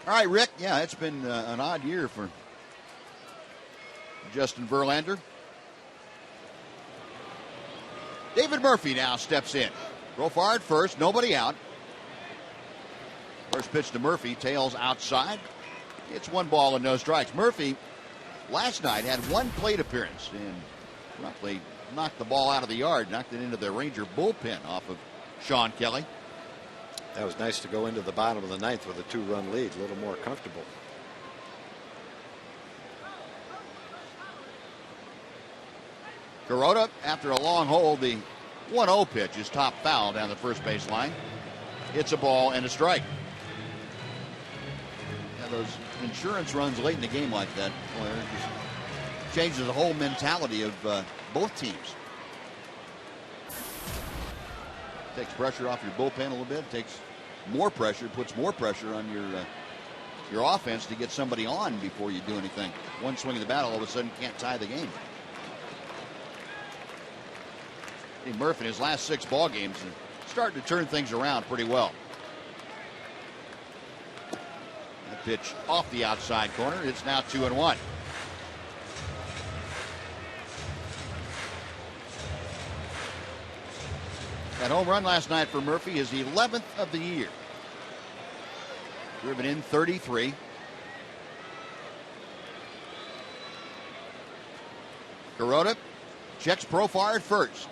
All right, Rick. Yeah, it's been an odd year for Justin Verlander. David Murphy now steps in. Profar at first, nobody out. First pitch to Murphy, tails outside. It's 1 ball and no strikes. Murphy last night had 1 plate appearance and roughly knocked the ball out of the yard, knocked it into the Ranger bullpen off of Sean Kelly. That was nice to go into the bottom of the 9th with a 2-run lead, a little more comfortable. Kuroda, after a long hold, the 1-0 pitch is top foul down the first base line. It's a ball and a strike. Yeah, those insurance runs late in the game like that, boy, it just changes the whole mentality of both teams. Takes pressure off your bullpen a little bit. Takes more pressure, puts more pressure on your offense to get somebody on before you do anything. One swing of the bat, all of a sudden can't tie the game. Murphy in his last 6 ball games is starting to turn things around pretty well. That pitch off the outside corner. It's now 2-1. That home run last night for Murphy is the 11th of the year. Driven in 33. Kuroda checks Profar at first.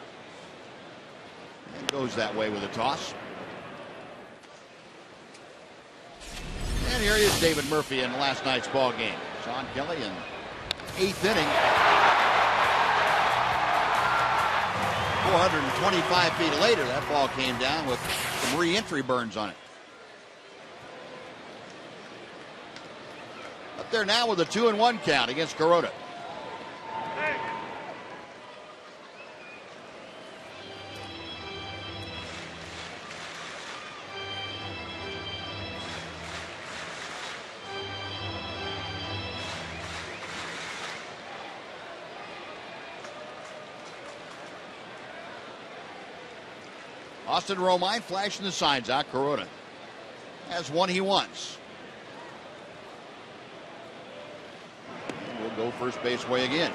And goes that way with a toss. And here is David Murphy in last night's ball game. Sean Kelly in 8th inning. 425 feet later, that ball came down with some re-entry burns on it. Up there now with a 2-1 count against Kuroda. Austin Romine flashing the signs out. Kuroda has one he wants. And we'll go first base way again.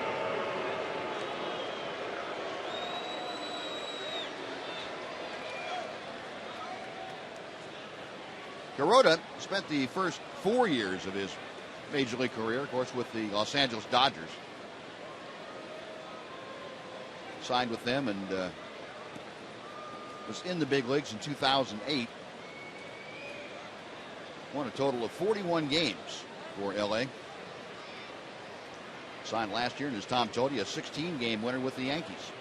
Kuroda spent the first 4 years of his major league career, of course, with the Los Angeles Dodgers. Signed with them and was in the big leagues in 2008. Won a total of 41 games for LA. Signed last year, and as Tom told you, a 16-game winner with the Yankees.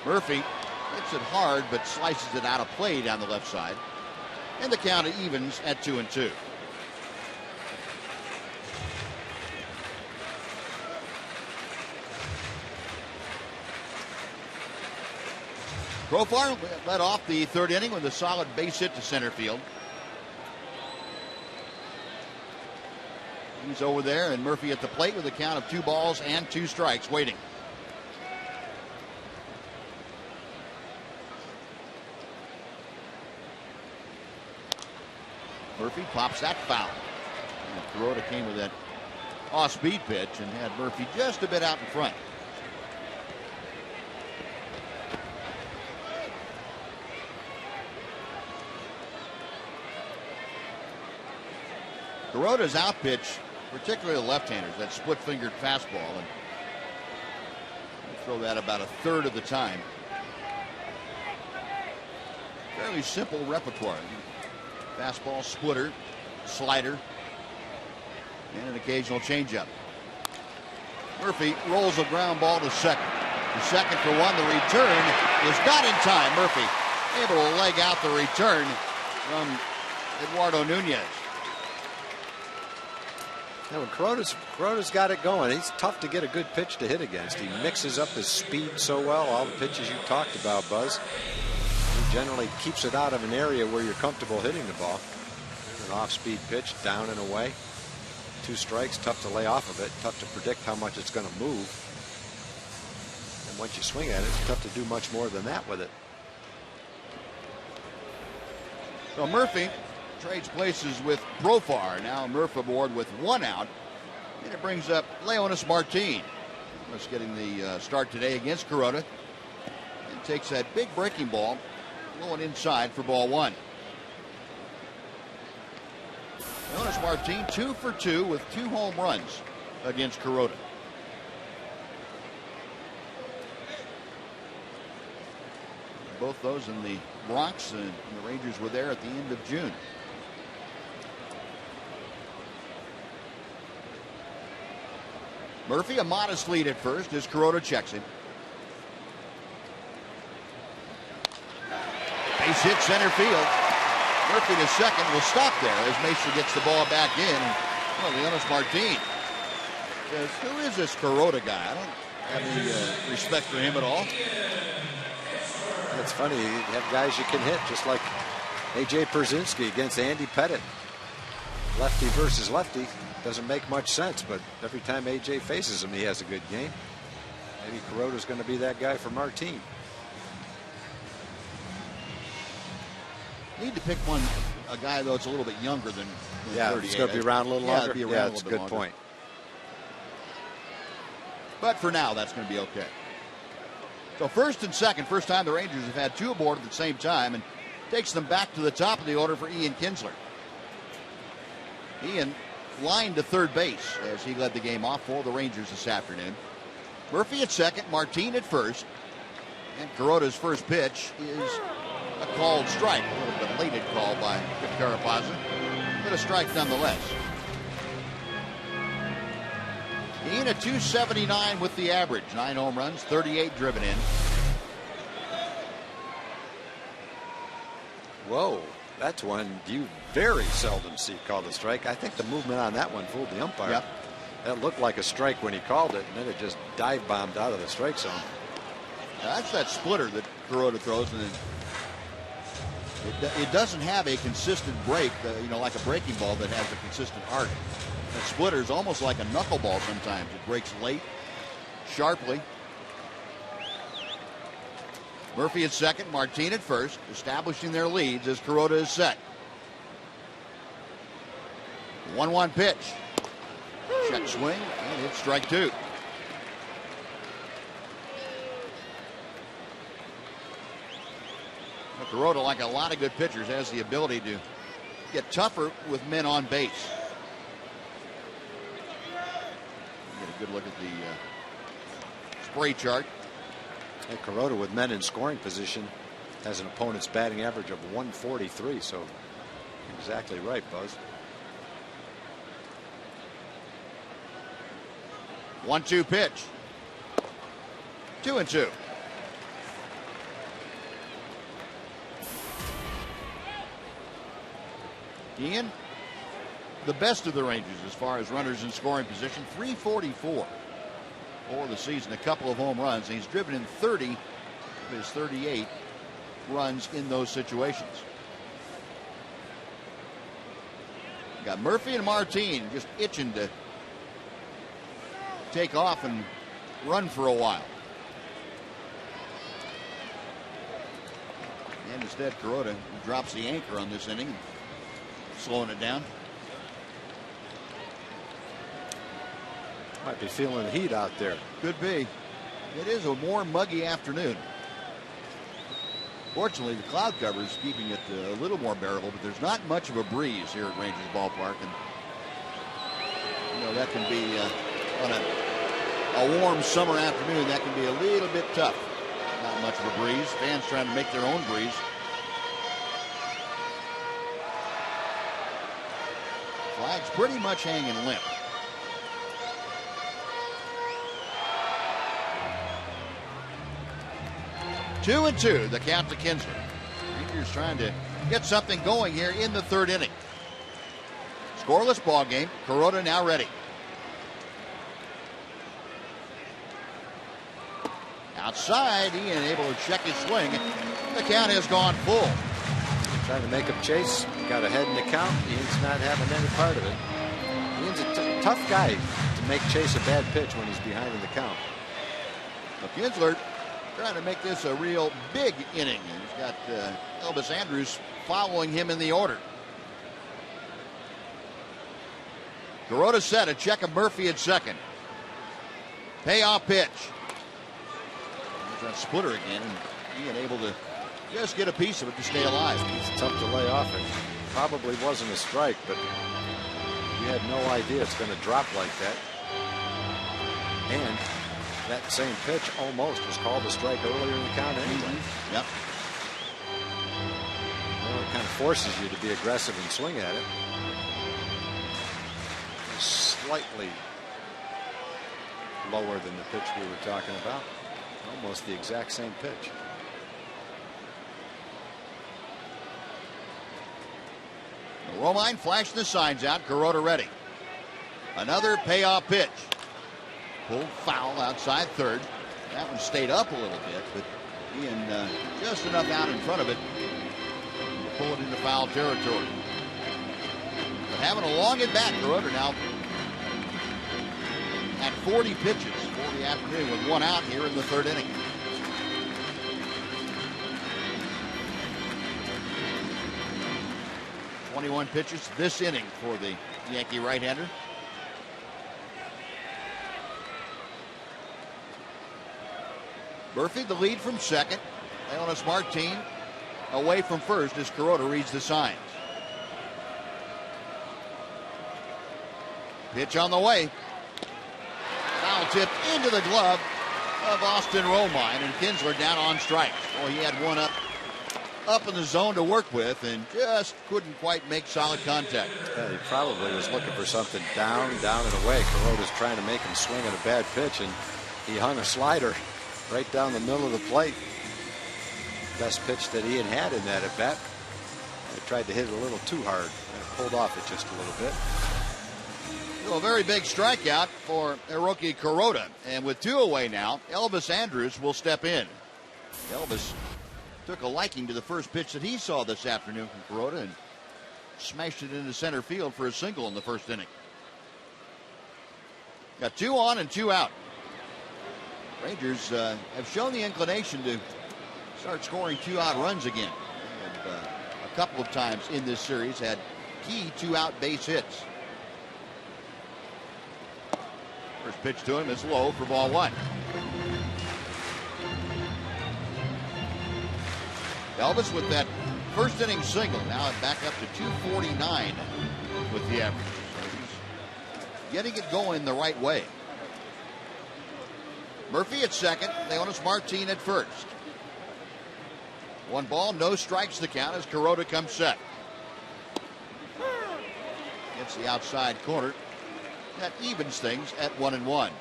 Murphy hits it hard, but slices it out of play down the left side. And the count evens at 2-2. Profar led off the 3rd inning with a solid base hit to center field. He's over there, and Murphy at the plate with a count of 2 balls and 2 strikes waiting. Murphy pops that foul. And Kuroda came with that off-speed pitch and had Murphy just a bit out in front. Kuroda's out pitch, particularly the left-handers, that split-fingered fastball, and throw that about a third of the time. Fairly simple repertoire. Fastball, splitter, slider, and an occasional changeup. Murphy rolls a ground ball to second. The second for one. The return is not in time. Murphy able to leg out the return from Eduardo Nunez. Yeah, when Kuroda's got it going, he's tough to get a good pitch to hit against. He mixes up his speed so well, all the pitches you talked about, Buzz. He generally keeps it out of an area where you're comfortable hitting the ball. An off-speed pitch, down and away. 2 strikes, tough to lay off of it, tough to predict how much it's going to move. And once you swing at it, it's tough to do much more than that with it. So Murphy trades places with Profar. Now Murph aboard with 1 out. And it brings up Leonis Martin. Just getting the start today against Kuroda. And takes that big breaking ball going inside for ball 1. Leonis Martin 2 for 2 with 2 home runs against Kuroda. Both those in the Bronx, and the Rangers were there at the end of June. Murphy, a modest lead at first as Kuroda checks him. Base hit center field. Murphy to second will stop there as Mesa gets the ball back in. Leonis Martin says, who is this Kuroda guy? I don't have any respect for him at all. It's funny, you have guys you can hit, just like A.J. Pierzynski against Andy Pettit. Lefty versus lefty. Doesn't make much sense, but every time A.J. faces him, he has a good game. Maybe Kuroda's going to be that guy for Martin. Need to pick a guy, though, that's a little bit younger than 38. It's going to be around a little longer. Be around that's a good point. But for now, that's going to be okay. So first and second, first time the Rangers have had 2 aboard at the same time, and takes them back to the top of the order for Ian Kinsler. Ian lined to third base as he led the game off for the Rangers this afternoon. Murphy at second, Martin at first, and Kuroda's first pitch is a called strike. A little belated call by Kip Carapazza, but a strike nonetheless. Ian at 279 with the average. 9 home runs, 38 driven in. Whoa, that's one you very seldom see called a strike. I think the movement on that one fooled the umpire. Yep. That looked like a strike when he called it, and then it just dive bombed out of the strike zone. That's that splitter that Kuroda throws, and it doesn't have a consistent break, like a breaking ball that has a consistent arc. That splitter is almost like a knuckleball sometimes. It breaks late, sharply. Murphy at second, Martin at first, establishing their leads as Kuroda is set. 1-1 pitch. Check swing, and it's strike 2. Kuroda, like a lot of good pitchers, has the ability to get tougher with men on base. Get a good look at the spray chart. And Kuroda, with men in scoring position, has an opponent's batting average of 143. So exactly right, Buzz. 1-2 pitch. 2-2. Ian, the best of the Rangers as far as runners in scoring position, 344 for the season, a couple of home runs. He's driven in 30 of his 38 runs in those situations. Got Murphy and Martin just itching to take off and run for a while. And instead, Kuroda drops the anchor on this inning, slowing it down. Might be feeling the heat out there. Could be. It is a warm, muggy afternoon. Fortunately, the cloud cover is keeping it a little more bearable, but there's not much of a breeze here at Rangers Ballpark, and that can be on a warm summer afternoon. That can be a little bit tough. Not much of a breeze. Fans trying to make their own breeze. Flag's pretty much hanging limp. Two and two, the count to Kinsler. Rangers trying to get something going here in the third inning. Scoreless ball game. Kuroda now ready. Outside, Ian able to check his swing. The count has gone full. Trying to make him chase. Got ahead in the count. Ian's not having any part of it. Ian's a tough guy to make Chase a bad pitch when he's behind in the count. But Kinsler trying to make this a real big inning. He's got Elvis Andrus following him in the order. Kuroda set, a check of Murphy at second. Payoff pitch. There's that splitter again, and Ian able to just get a piece of it to stay alive. It's tough to lay off. It probably wasn't a strike, but you had no idea it's going to drop like that. And that same pitch almost was called a strike earlier in the count anyway. Yep. Well, it kind of forces you to be aggressive and swing at it. Slightly lower than the pitch we were talking about. Almost the exact same pitch. Romine flashed the signs out. Kuroda ready. Another payoff pitch. Pulled foul outside third. That one stayed up a little bit, but Ian just enough out in front of it to pull it into foul territory. But having a long at bat, Kuroda now at 40 pitches for the afternoon with one out here in the third inning. .21 pitches this inning for the Yankee right-hander. Murphy the lead from second. Leonis Martin away from first as Kuroda reads the signs. Pitch on the way. Foul tip into the glove of Austin Romine, and Kinsler down on strikes. Well, he had one up in the zone to work with and just couldn't quite make solid contact. Yeah, he probably was looking for something down and away. Kuroda's trying to make him swing at a bad pitch, and he hung a slider right down the middle of the plate. Best pitch that Ian had in that at bat. He tried to hit it a little too hard and pulled off it just a little bit. A very big strikeout for Hiroki Kuroda, and with two away now, Elvis Andrus will step in. Elvis took a liking to the first pitch that he saw this afternoon from Kuroda and smashed it into center field for a single in the first inning. Got two on and two out. Rangers have shown the inclination to start scoring two-out runs again. And a couple of times in this series had key two-out base hits. First pitch to him is low for ball one. Elvis with that first inning single, now back up to 249 with the average. So he's getting it going the right way. Murphy at second, Leonis Martin at first. One ball, no strikes the count as Kuroda comes set. Gets the outside corner. That evens things at 1-1.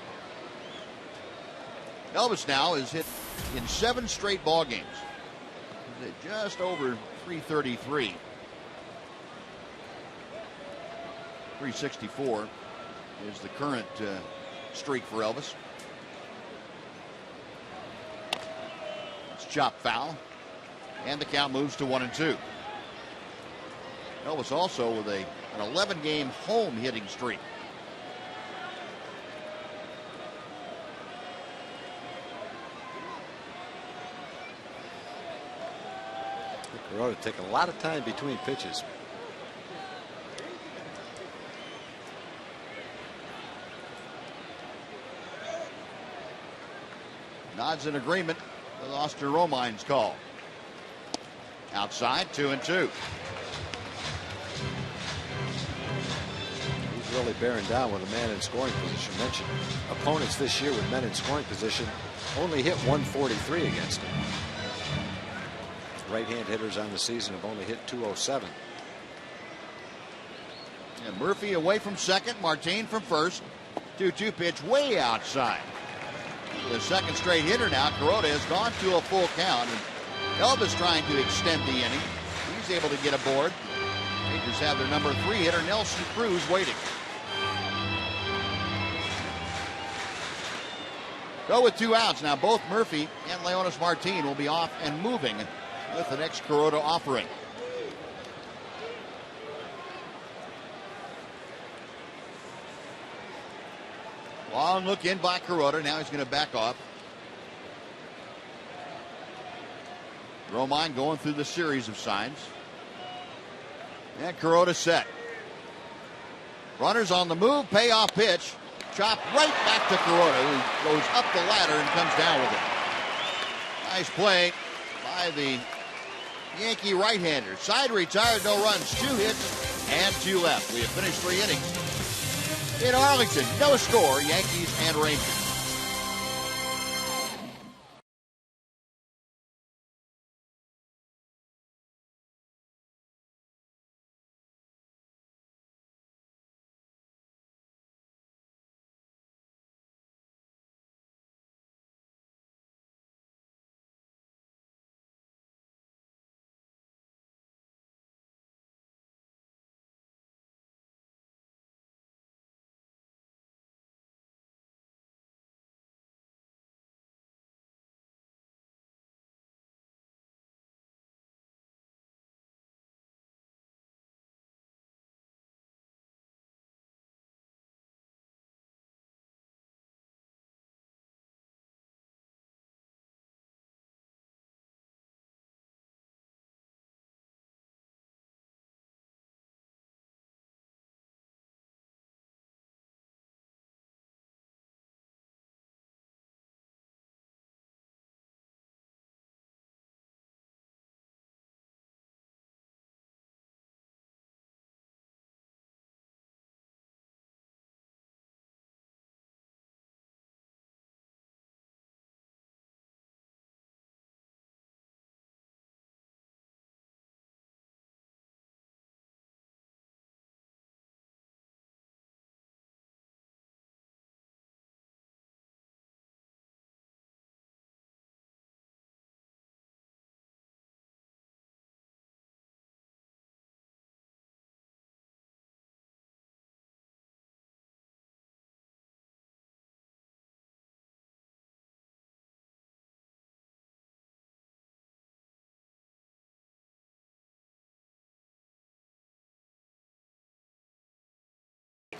Elvis now is hit in 7 straight ball games. He's at just over 333. 364 is the current streak for Elvis. It's chopped foul, and the count moves to 1-2. Elvis also with an 11-game home hitting streak. Kuroda taking a lot of time between pitches. Nods in agreement with Austin Romine's call. Outside, 2-2. He's really bearing down with a man in scoring position. Mentioned opponents this year with men in scoring position only hit 143 against him. Right-hand hitters on the season have only hit 207. And Murphy away from second, Martin from first. 2-2 pitch way outside. The second straight hitter now. Kuroda has gone to a full count. And Elvis trying to extend the inning. He's able to get aboard. Rangers have their number 3 hitter, Nelson Cruz, waiting. Go with 2 outs. Now both Murphy and Leonis Martin will be off and moving with the next Kuroda offering. Long look in by Kuroda. Now he's going to back off. Romine going through the series of signs. And Kuroda set. Runners on the move, payoff pitch. Chopped right back to Corona, who goes up the ladder and comes down with it. Nice play by the Yankee right-hander. Side retired, no runs, 2 hits and 2 left. We have finished 3 innings. In Arlington, no score, Yankees and Rangers.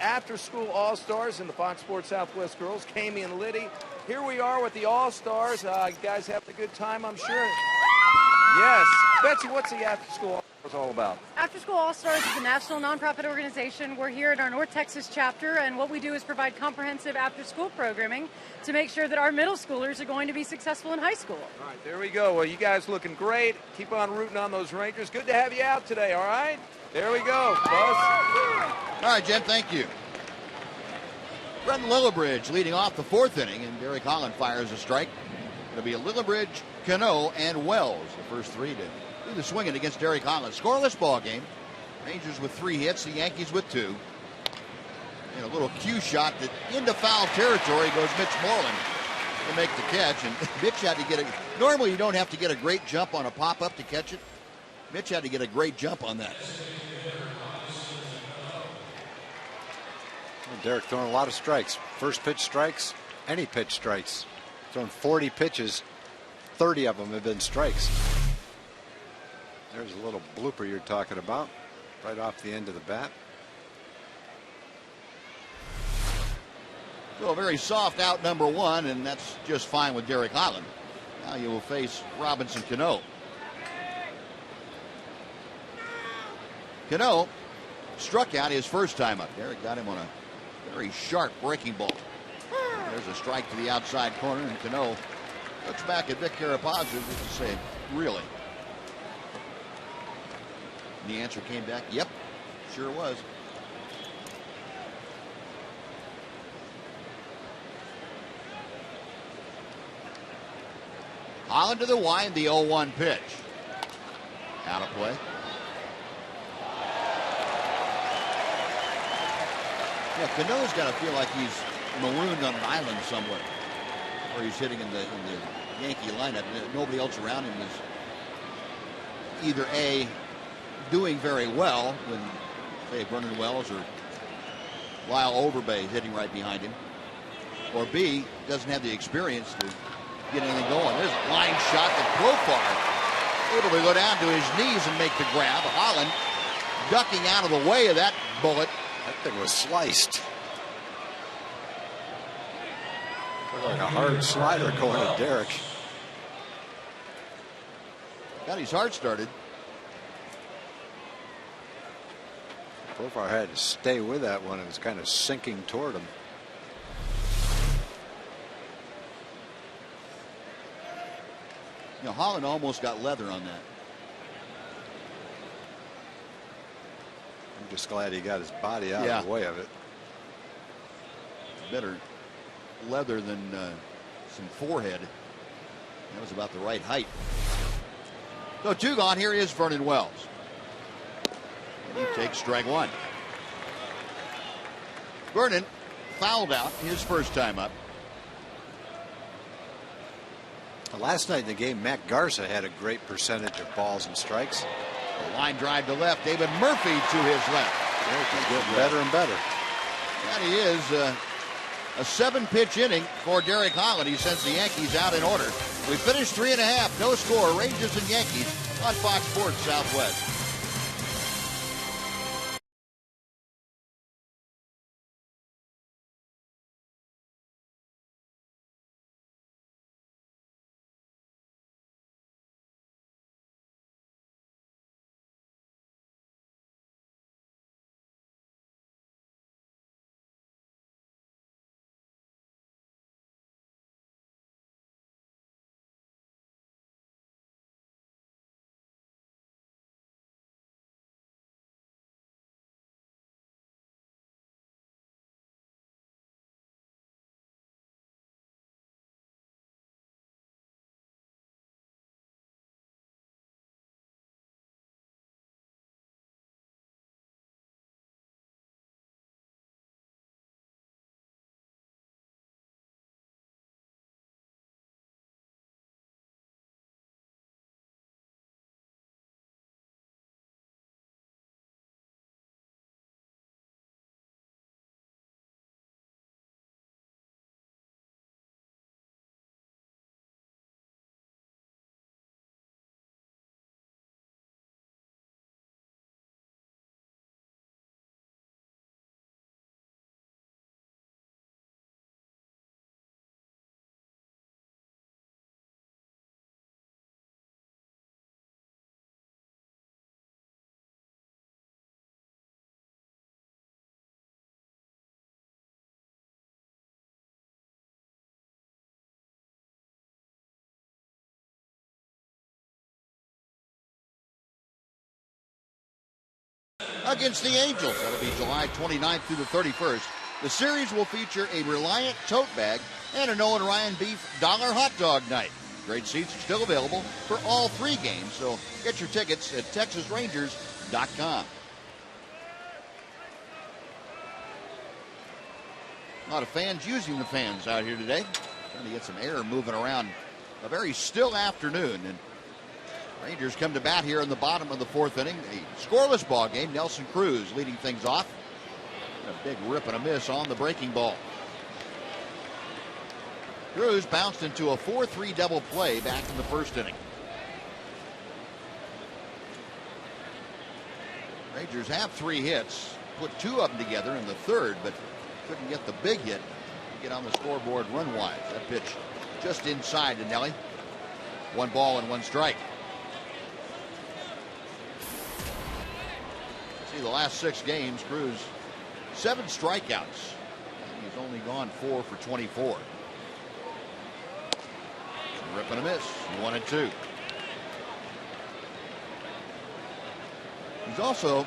After school All-Stars and the Fox Sports Southwest girls, Kami and Liddy. Here we are with the All-Stars. You guys having a good time, I'm sure. Yes. Betsy, what's the After School All-Stars all about? After School All-Stars is a national nonprofit organization. We're here at our North Texas chapter, and what we do is provide comprehensive after-school programming to make sure that our middle schoolers are going to be successful in high school. All right, there we go. Well, you guys looking great. Keep on rooting on those Rangers. Good to have you out today, all right? There we go, Buzz. All right, Jen, thank you. Brendan Lillibridge leading off the 4th inning, and Derek Holland fires a strike. It'll be Lillibridge, Cano, and Wells, the first 3 to do the swinging against Derek Holland. Scoreless ball game. Rangers with 3 hits, the Yankees with 2. And a little cue shot that into foul territory goes Mitch Moreland to make the catch. And Mitch had to get it. Normally you don't have to get a great jump on a pop-up to catch it. Mitch had to get a great jump on that. Well, Derek throwing a lot of strikes. First pitch strikes, any pitch strikes. Thrown 40 pitches, 30 of them have been strikes. There's a little blooper you're talking about, right off the end of the bat. So a very soft out number 1, and that's just fine with Derek Holland. Now you will face Robinson Cano. Cano struck out his first time up. Derek got him on a very sharp breaking ball. There's a strike to the outside corner, and Cano looks back at Vic Carapazzo to say, really? And the answer came back, yep, sure was. Holland to the wind, the 0-1 pitch. Out of play. Yeah, Cano's got to feel like he's marooned on an island somewhere, where he's hitting in the Yankee lineup. Nobody else around him is either A, doing very well when, say, Vernon Wells or Lyle Overbay hitting right behind him, or B, doesn't have the experience to get anything going. There's a line shot that Profar able to go down to his knees and make the grab. Holland ducking out of the way of that bullet. That thing was sliced. Looked like a hard slider going to Derek. Got his heart started. Profar had to stay with that one. It was kind of sinking toward him. You know, Holland almost got leather on that. I'm just glad he got his body out of the way of it. Better leather than some forehead. That was about the right height. So 2 gone. Here is Vernon Wells. And he takes strike 1. Vernon fouled out his first time up. Last night in the game, Matt Garza had a great percentage of balls and strikes. A line drive to left. David Murphy to his left. He's getting better and better. That he is. A 7-pitch inning for Derek Holland. He sends the Yankees out in order. We finished 3.5. No score. Rangers and Yankees on Fox Sports Southwest. Against the Angels. That'll be July 29th through the 31st. The series will feature a Reliant tote bag and a Noah and Ryan Beef $1 hot dog night. Great seats are still available for all 3 games, so get your tickets at TexasRangers.com. A lot of fans using the fans out here today. Trying to get some air moving around a very still afternoon. And Rangers come to bat here in the bottom of the 4th inning. A scoreless ball game. Nelson Cruz leading things off. A big rip and a miss on the breaking ball. Cruz bounced into a 4-3 double play back in the 1st inning. Rangers have 3 hits. Put 2 of them together in the 3rd, but couldn't get the big hit to get on the scoreboard run-wise. That pitch just inside to Nelly. 1 ball and 1 strike. See, the last 6 games, Cruz 7 strikeouts. And he's only gone 4 for 24. Rip and a miss. 1-2. He's also,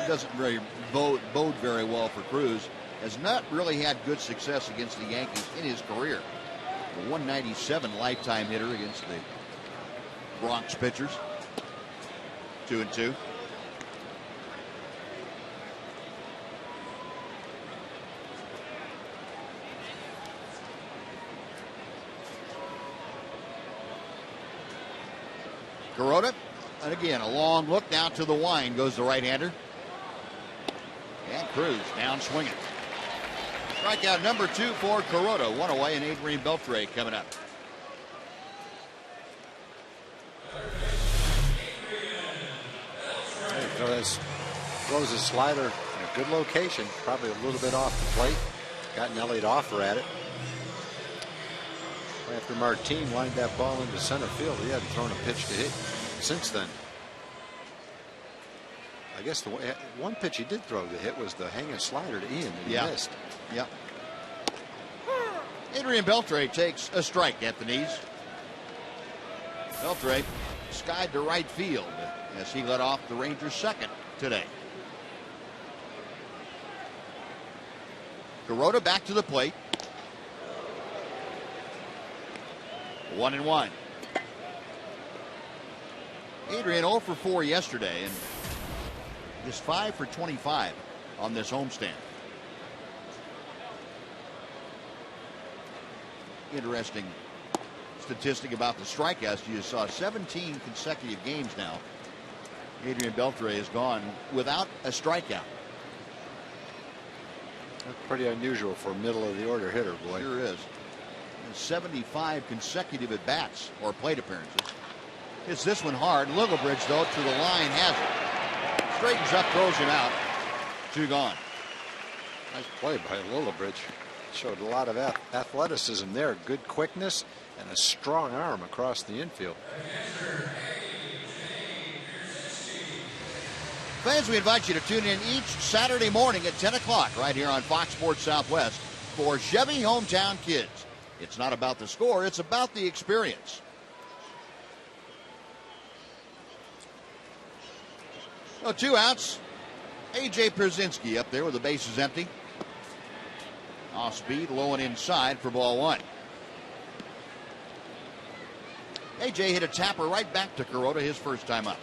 he doesn't really bode very well for Cruz. Has not really had good success against the Yankees in his career. The 197 lifetime hitter against the Bronx pitchers. 2-2. Kuroda, and again a long look down to the wind goes the right-hander. And Cruz down swinging. Strikeout number 2 for Kuroda. 1 away, and Adrian Beltre coming up. Throws his slider in a good location, probably a little bit off the plate. Got an Elliott offer at it. After Martin lined that ball into center field, he hadn't thrown a pitch to hit since then. I guess the one pitch he did throw the hit was the hanging slider to Ian that he missed. Yep. Adrian Beltre takes a strike at the knees. Beltre skied to right field as he led off the Rangers' second today. Kuroda back to the plate. 1-1. Adrian 0 for 4 yesterday and just 5 for 25 on this homestand. Interesting statistic about the strikeouts. You saw 17 consecutive games now. Adrian Beltre has gone without a strikeout. That's pretty unusual for a middle of the order hitter, boy. Sure is. 75 consecutive at bats or plate appearances. Hits this one hard. Littlebrich, though, to the line has it. Straightens up, throws him out. 2 gone. Nice play by Littlebrich. Showed a lot of athleticism there. Good quickness and a strong arm across the infield. Fans, we invite you to tune in each Saturday morning at 10 o'clock right here on Fox Sports Southwest for Chevy Hometown Kids. It's not about the score, it's about the experience. So 2 outs. A.J. Pierzynski up there with the bases empty. Off speed, low and inside for ball 1. A.J. hit a tapper right back to Kuroda his first time up.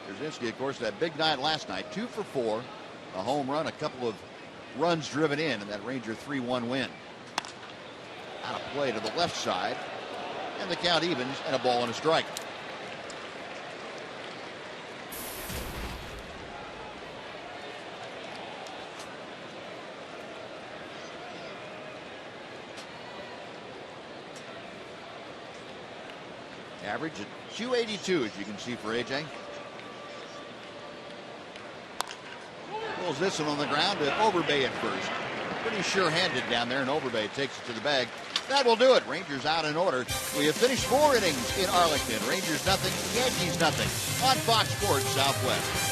Pierzynski, of course, that big night last night, 2 for 4, a home run, a couple of runs driven in that Ranger 3-1 win. Out of play to the left side, and the count evens, and a ball and a strike. Average at 282, as you can see for AJ. Pulls this one on the ground to Overbay at first. Pretty sure-handed down there, and Overbay takes it to the bag. That will do it. Rangers out in order. We have finished 4 innings in Arlington. Rangers nothing, Yankees nothing on Fox Sports Southwest.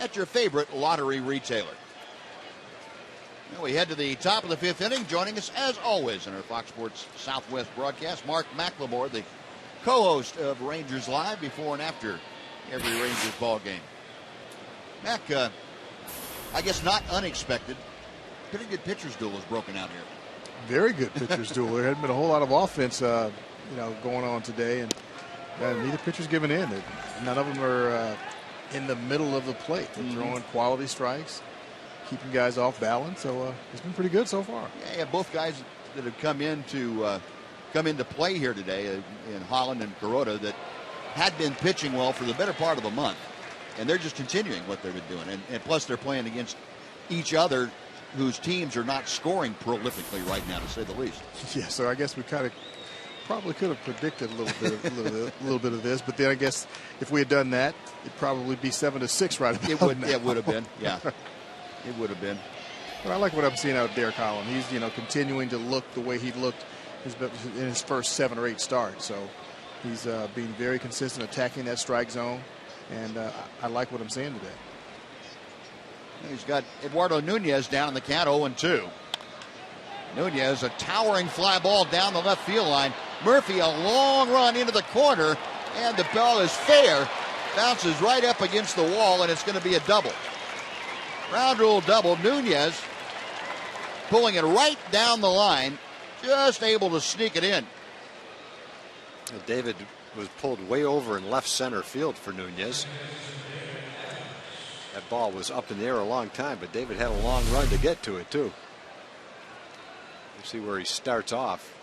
At your favorite lottery retailer. Now we head to the top of the 5th inning. Joining us, as always, in our Fox Sports Southwest broadcast, Mark McLemore, the co-host of Rangers Live before and after every Rangers ball game. Mac, I guess not unexpected, pretty good pitcher's duel has broken out here. Very good pitcher's duel. There hadn't been a whole lot of offense, going on today, and neither pitcher's giving in. None of them are in the middle of the plate. They're throwing quality strikes, keeping guys off balance. So it's been pretty good so far. Yeah, both guys that have come into play here today in Holland and Kuroda that had been pitching well for the better part of a month, and they're just continuing what they've been doing. And plus, they're playing against each other, whose teams are not scoring prolifically right now, to say the least. Yeah, so I guess we probably could have predicted a little bit of this, but then I guess if we had done that, it'd probably be 7-6 right about now. It would have been, yeah. It would have been. But I like what I'm seeing out of Derek Holland. He's continuing to look the way he looked in his first 7 or 8 starts. So he's being very consistent, attacking that strike zone, and I like what I'm seeing today. He's got Eduardo Nunez down in the count, 0-2. Nunez, a towering fly ball down the left field line. Murphy, a long run into the corner, and the ball is fair. Bounces right up against the wall, and it's going to be a double. Ground rule double. Nunez pulling it right down the line, just able to sneak it in. David was pulled way over in left center field for Nunez. That ball was up in the air a long time, but David had a long run to get to it, too. You see where he starts off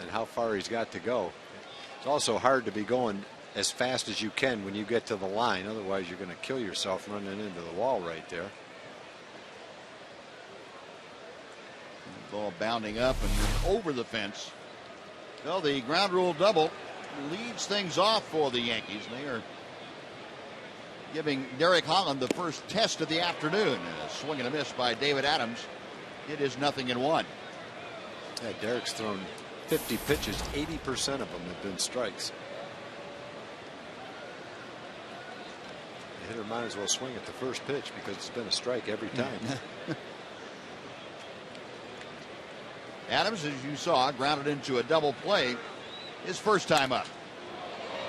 and how far he's got to go. It's also hard to be going as fast as you can when you get to the line. Otherwise, you're going to kill yourself running into the wall right there. Ball bounding up and over the fence. Well, the ground rule double leads things off for the Yankees. They are giving Derek Holland the first test of the afternoon. A swing and a miss by David Adams. It is 0-1. Yeah, Derek's thrown 50 pitches. 80% of them have been strikes. The hitter might as well swing at the first pitch because it's been a strike every time. Adams, as you saw, grounded into a double play his first time up.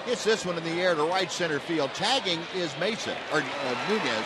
Hits this one in the air to right center field. Tagging is Mason, or Nunez.